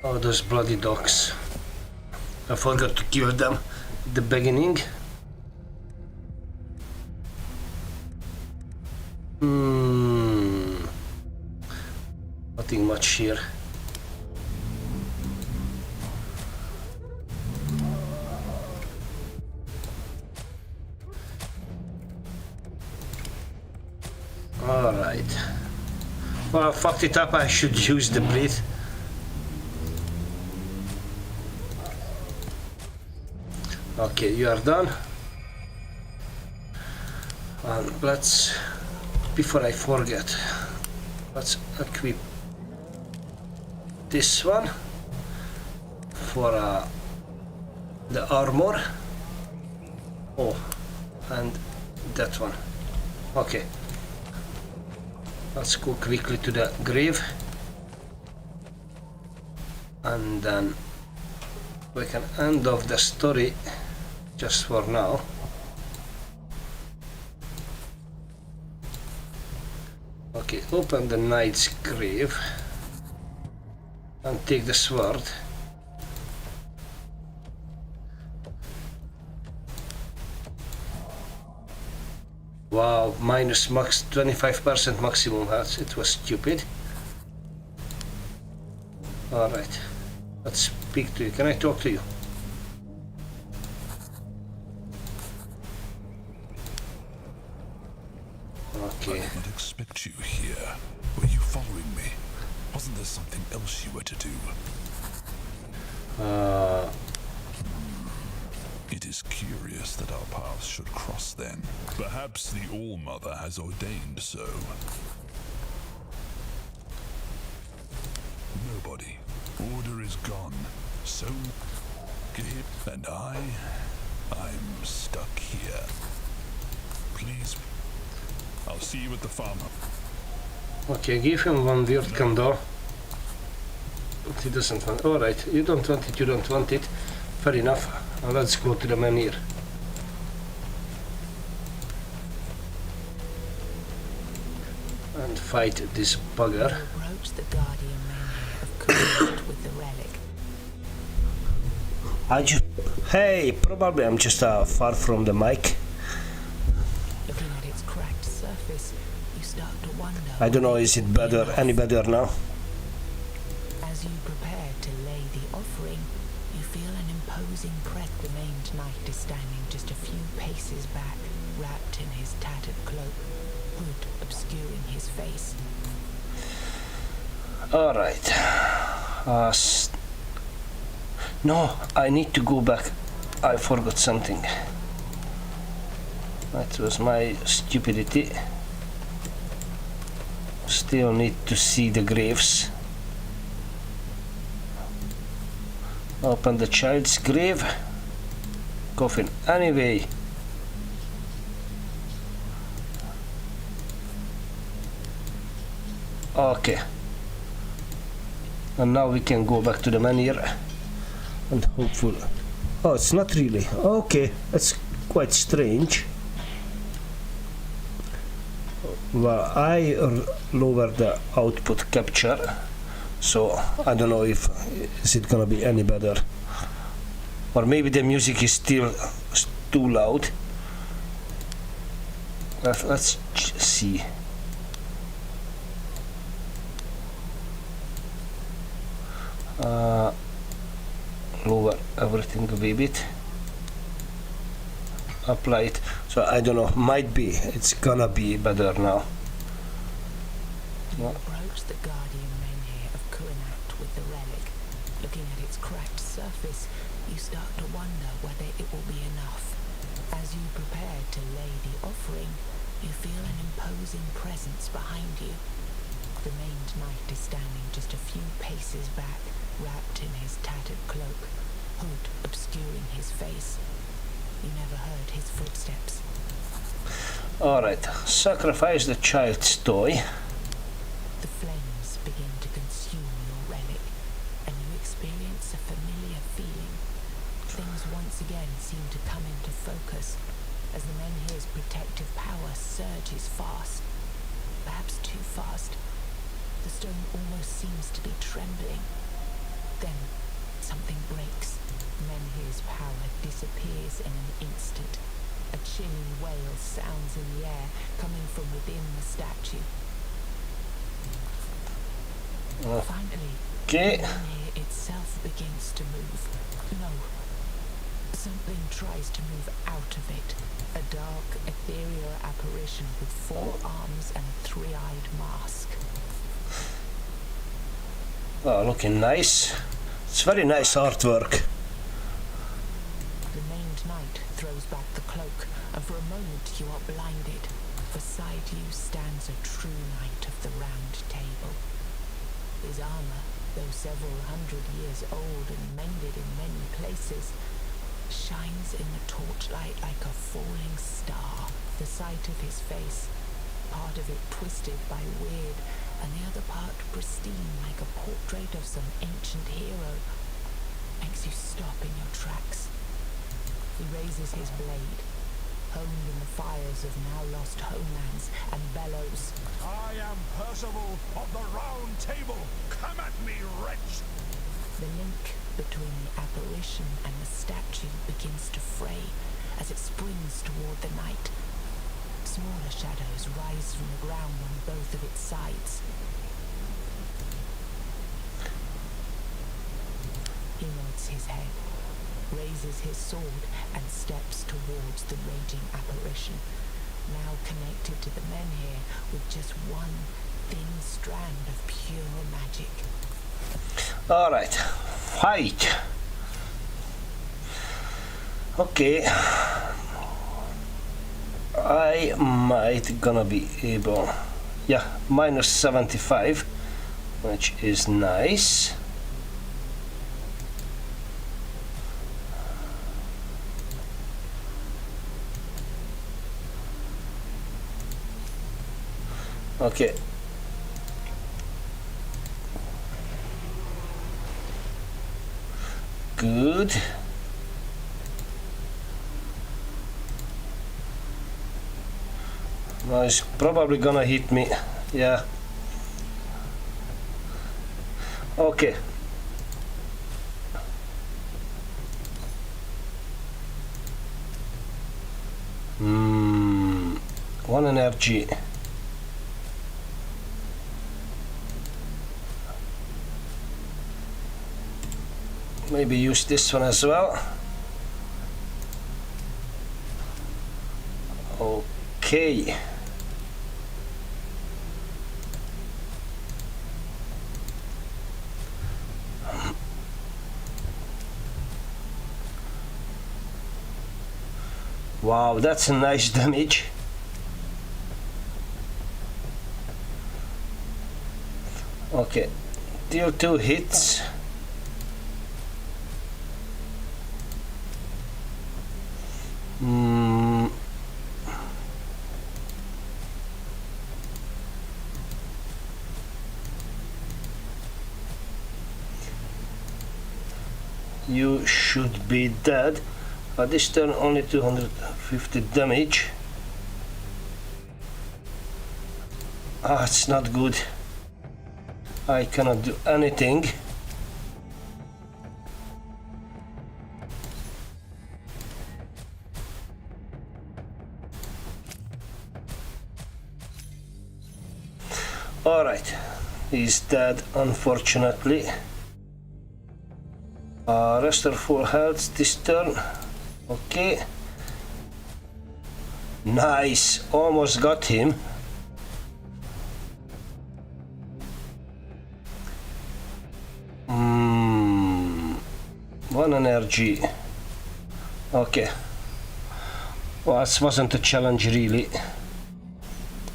Oh, those bloody dogs. I forgot to kill them at the beginning. Nothing much here. Alright. Well, I fucked it up. I should use the bleed. Okay, you are done. And let's, before I forget, let's equip this one for the armor. Oh, and that one. Okay. Let's go quickly to the grave. And then we can end off the story just for now. Okay, open the knight's grave and take the sword. Wow, minus max 25% maximum health. It was stupid. Alright. Let's speak to you. Can I talk to you? Okay. I didn't expect you here. Were you following me? Wasn't there something else you were to do? It is curious that our paths should cross then. Perhaps the All-Mother has ordained so. Nobody. Order is gone. So, and I'm stuck here. Please, I'll see you at the farmhouse. Okay, give him one weird candle. But he doesn't want. Alright, you don't want it, you don't want it. Fair enough. Now let's go to the menhir. And fight this bugger. Approach the guardian menhir of Kuwait with the relic. Hey, probably I'm just far from the mic. Looking at its cracked surface, you start to wonder. I don't know, is it better, any better now? As you prepare to lay the offering, you feel an imposing presence. The maimed knight is standing just a few paces back, wrapped in his tattered cloak, hood obscuring his face. Alright. No, I need to go back. I forgot something. That was my stupidity. Still need to see the graves. Open the child's grave. Coffin. Anyway. Okay. And now we can go back to the menhir. And hopefully... Oh, it's not really. Okay, that's quite strange. Well, I lower the output capture, so I don't know if is it gonna be any better, or maybe the music is still too loud. Let's see. Lower everything a wee bit. Apply it. So I don't know. Might be. It's gonna be better now. You approach the guardian menhir of Kuwait with the relic. Looking at its cracked surface, you start to wonder whether it will be enough. As you prepare to lay the offering, you feel an imposing presence behind you. The maimed knight is standing just a few paces back, wrapped in his tattered cloak, hood obscuring his face. You never heard his footsteps. Alright, sacrifice the child's toy. The flames begin to consume your relic, and you experience a familiar feeling. Things once again seem to come into focus as the menhir's protective power surges fast. Perhaps too fast. The stone almost seems to be trembling. Then something breaks. Menhir's power disappears in an instant. A chilling wail sounds in the air, coming from within the statue. Finally, Okay. the menhir itself begins to move. No. Something tries to move out of it. A dark, ethereal apparition with 4 arms and a 3-eyed mask. Oh, looking nice. It's very nice artwork. The maimed knight throws back the cloak, and for a moment you are blinded. Beside you stands a true knight of the Round Table. His armor, though several hundred years old and mended in many places, shines in the torchlight like a falling star. The sight of his face, part of it twisted by weird, and the other part pristine like a portrait of some ancient hero, makes you stop in your tracks. He raises his blade, honed in the fires of now-lost homelands, and bellows, I am Percival of the Round Table. Come at me, wretch! The link between the apparition and the statue begins to fray as it springs toward the knight. Smaller shadows rise from the ground on both of its sides. his head, raises his sword, and steps towards the raging apparition, now connected to the menhir with just one thin strand of pure magic. Alright, fight! Okay, I might gonna be able, yeah, minus 75, which is nice. Okay. Good. Now he's probably gonna hit me. Yeah. Okay. One energy. Maybe use this one as well. Okay. Wow, that's a nice damage. Okay, deal 2 hits. You should be dead. This turn only 250 damage. It's not good. I cannot do anything. Alright, he's dead, unfortunately. Restore full health this turn. Okay. Nice, almost got him. One energy. Okay. Well, this wasn't a challenge really,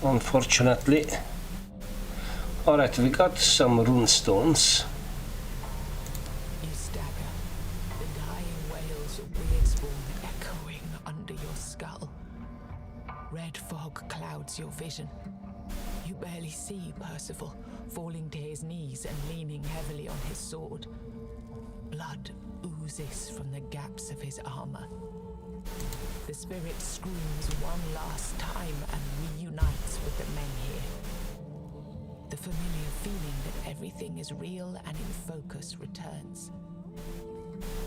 unfortunately. Alright, we got some rune stones. You stagger, the dying wails of weird spawn echoing under your skull. Red fog clouds your vision. You barely see Percival, falling to his knees and leaning heavily on his sword. Blood oozes from the gaps of his armor. The spirit screams one last time and reunites with the menhir. The familiar feeling that everything is real and in focus returns.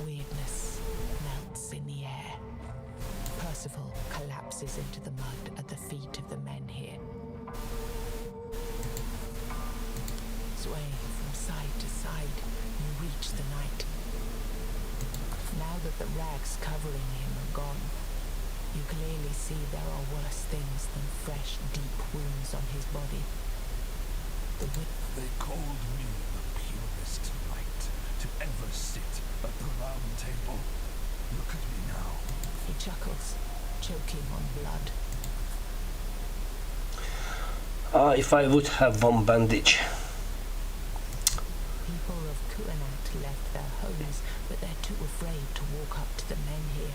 Weirdness melts in the air. Percival collapses into the mud at the feet of the menhir. Swaying from side to side, you reach the knight. Now that the rags covering him are gone, you clearly see there are worse things than fresh, deep wounds on his body. They called me the purest knight to ever sit at the round table. Look at me now. He chuckles, choking on blood. If I would have one bandage. People of Kuanat left their homes, but they're too afraid to walk up to the menhir.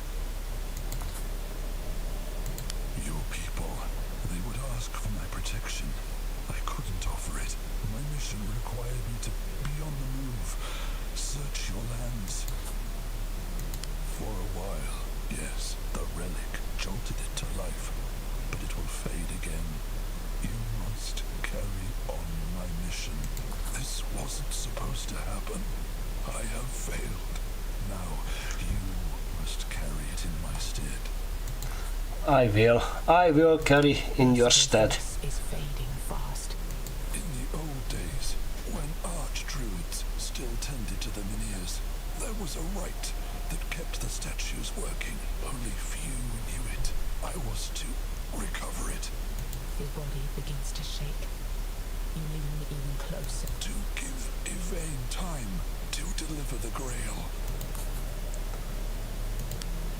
Your people, they would ask for my protection. I couldn't offer it. My mission required me to be on the move, search your lands. For a while, yes, the relic jolted it to life, but it will fade again. You must carry on my mission. This wasn't supposed to happen. I have failed. Now, you must carry it in my stead. I will carry in your stead. Is fading fast. In the old days, when archdruids still tended to the miniers, There was a rite that kept the statues working. Only few knew it. I was to recover it. His body begins to shake. You lean even closer. To give Yvain time to deliver the Grail.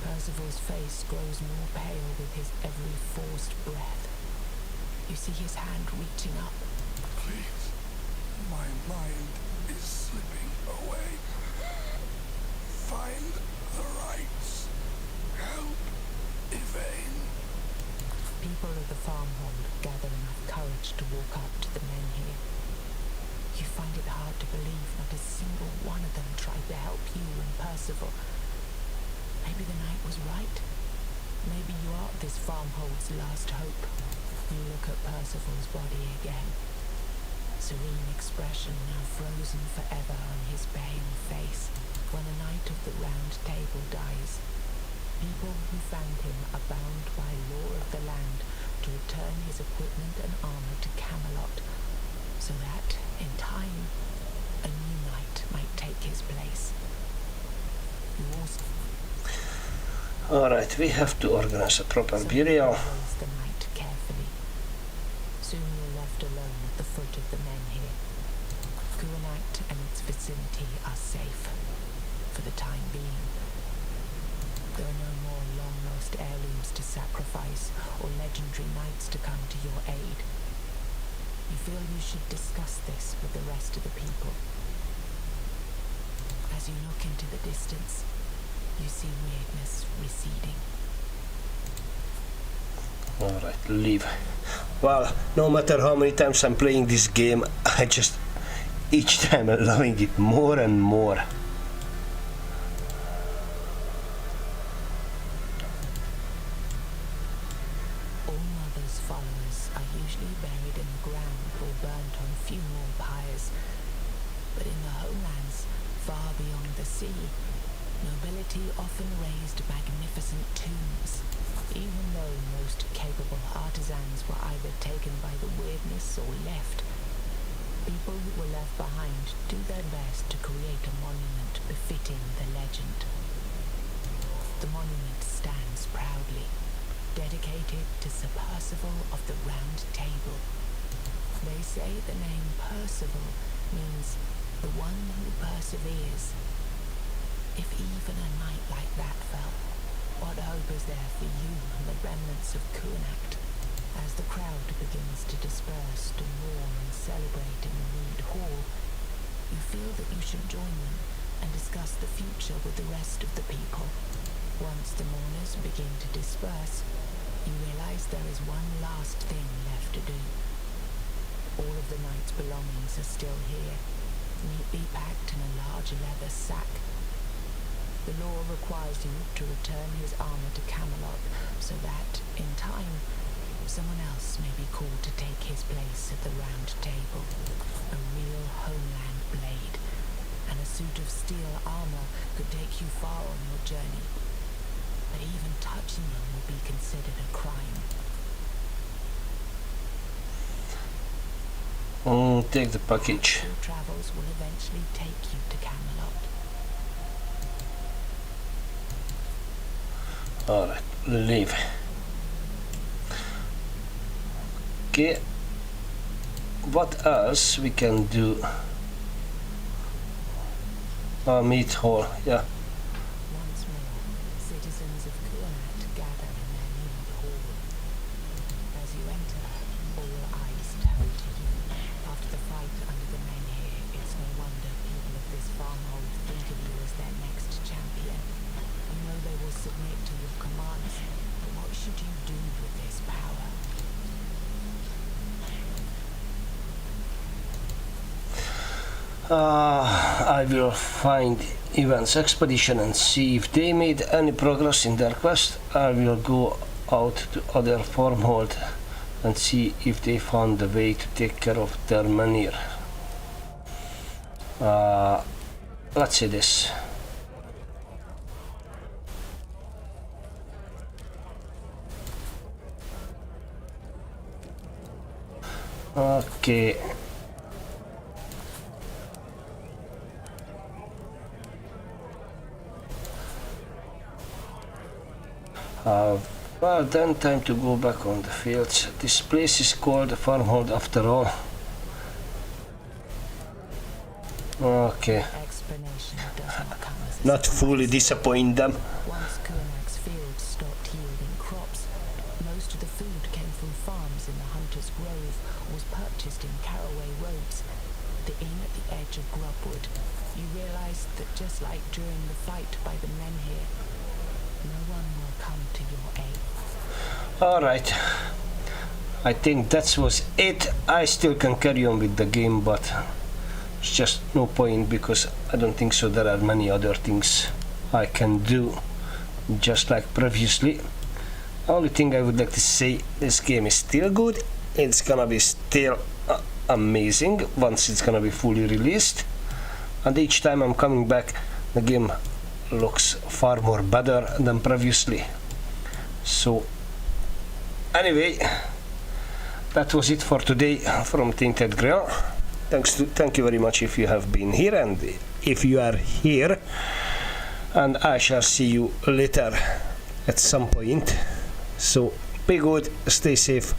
Percival's face grows more pale with his every forced breath. You see his hand reaching up. Please, my mind is slipping away. Find the rites. Help Yvain. People of the farmhold gather enough courage to walk up to the men here. You find it hard to believe not a single one of them tried to help you and Percival. Maybe the night was right. Maybe you are this farmhold's last hope. You look at Percival's body again. Serene expression now frozen forever on his pale face. When the night of the round table dies, people who found him are bound by law of the land to return his equipment and armor to Camelot, so that, in time, a new knight might take his place. You also... Alright, we have to organize a proper burial. The knight carefully. Soon you're left alone at the foot of the men here. Kuanat and its vicinity are safe, for the time being. There are no more long-lost heirlooms to sacrifice, or legendary knights to come to your aid. You feel you should discuss this with the rest of the people. As you look into the distance, you see weirdness receding. Alright, leave. Well, no matter how many times I'm playing this game, I just... each time I'm loving it more and more. All Mother's followers are usually buried in the ground or burnt on funeral pyres. But in the homelands, far beyond the sea, nobility often raised magnificent tombs, even though most capable artisans were either taken by the weirdness or left. People who were left behind do their best to create a monument befitting the legend. The monument stands proudly, dedicated to Sir Percival of the Round Table. They say the name Percival means the one who perseveres. If even a night like that fell, what hope is there for you and the remnants of Kuanat? As the crowd begins to disperse to mourn and celebrate in the Reed Hall, you feel that you should join them and discuss the future with the rest of the people. Once the mourners begin to disperse, you realize there is one last thing left to do. All of the knight's belongings are still here, neatly packed in a large leather sack. The law requires you to return his armor to Camelot so that, in time, someone else may be called to take his place at the Round Table. A real homeland blade and a suit of steel armor could take you far on your journey. But even touching them will be considered a crime. Take the package. Your travels will eventually take you to Camelot. Alright, leave. Okay. What else we can do? Meat hall, yeah. Once more, citizens of Kuanat gather in their Mead Hall. As you enter, all eyes turn to you. After the fight under the men here, it's no wonder people of this farmhold think of you as their next champion. You know they will submit to your commands, but what should you do with this power? I will find Ivan's expedition and see if they made any progress in their quest. I will go out to other farmhold and see if they found a way to take care of their manure. Let's see this. Okay. Well, then time to go back on the fields. This place is called a farmhold after all. Okay. Explanation does not come as a Not fully disappoint them. Once Kunak's fields stopped yielding crops, most of the food came from farms in the Hunter's Grove or was purchased in Caraway Roads, the inn at the edge of Grubwood. You realized that just like during the fight by the men here, no one will come to your aid. Alright. I think that was it. I still can carry on with the game, but it's just no point because I don't think so there are many other things I can do just like previously. Only thing I would like to say, this game is still good. It's gonna be still amazing once it's gonna be fully released, and each time I'm coming back the game looks far more better than previously. So anyway, that was it for today from Tainted Grail. Thank you very much if you have been here and if you are here, and I shall see you later at some point. So be good, stay safe,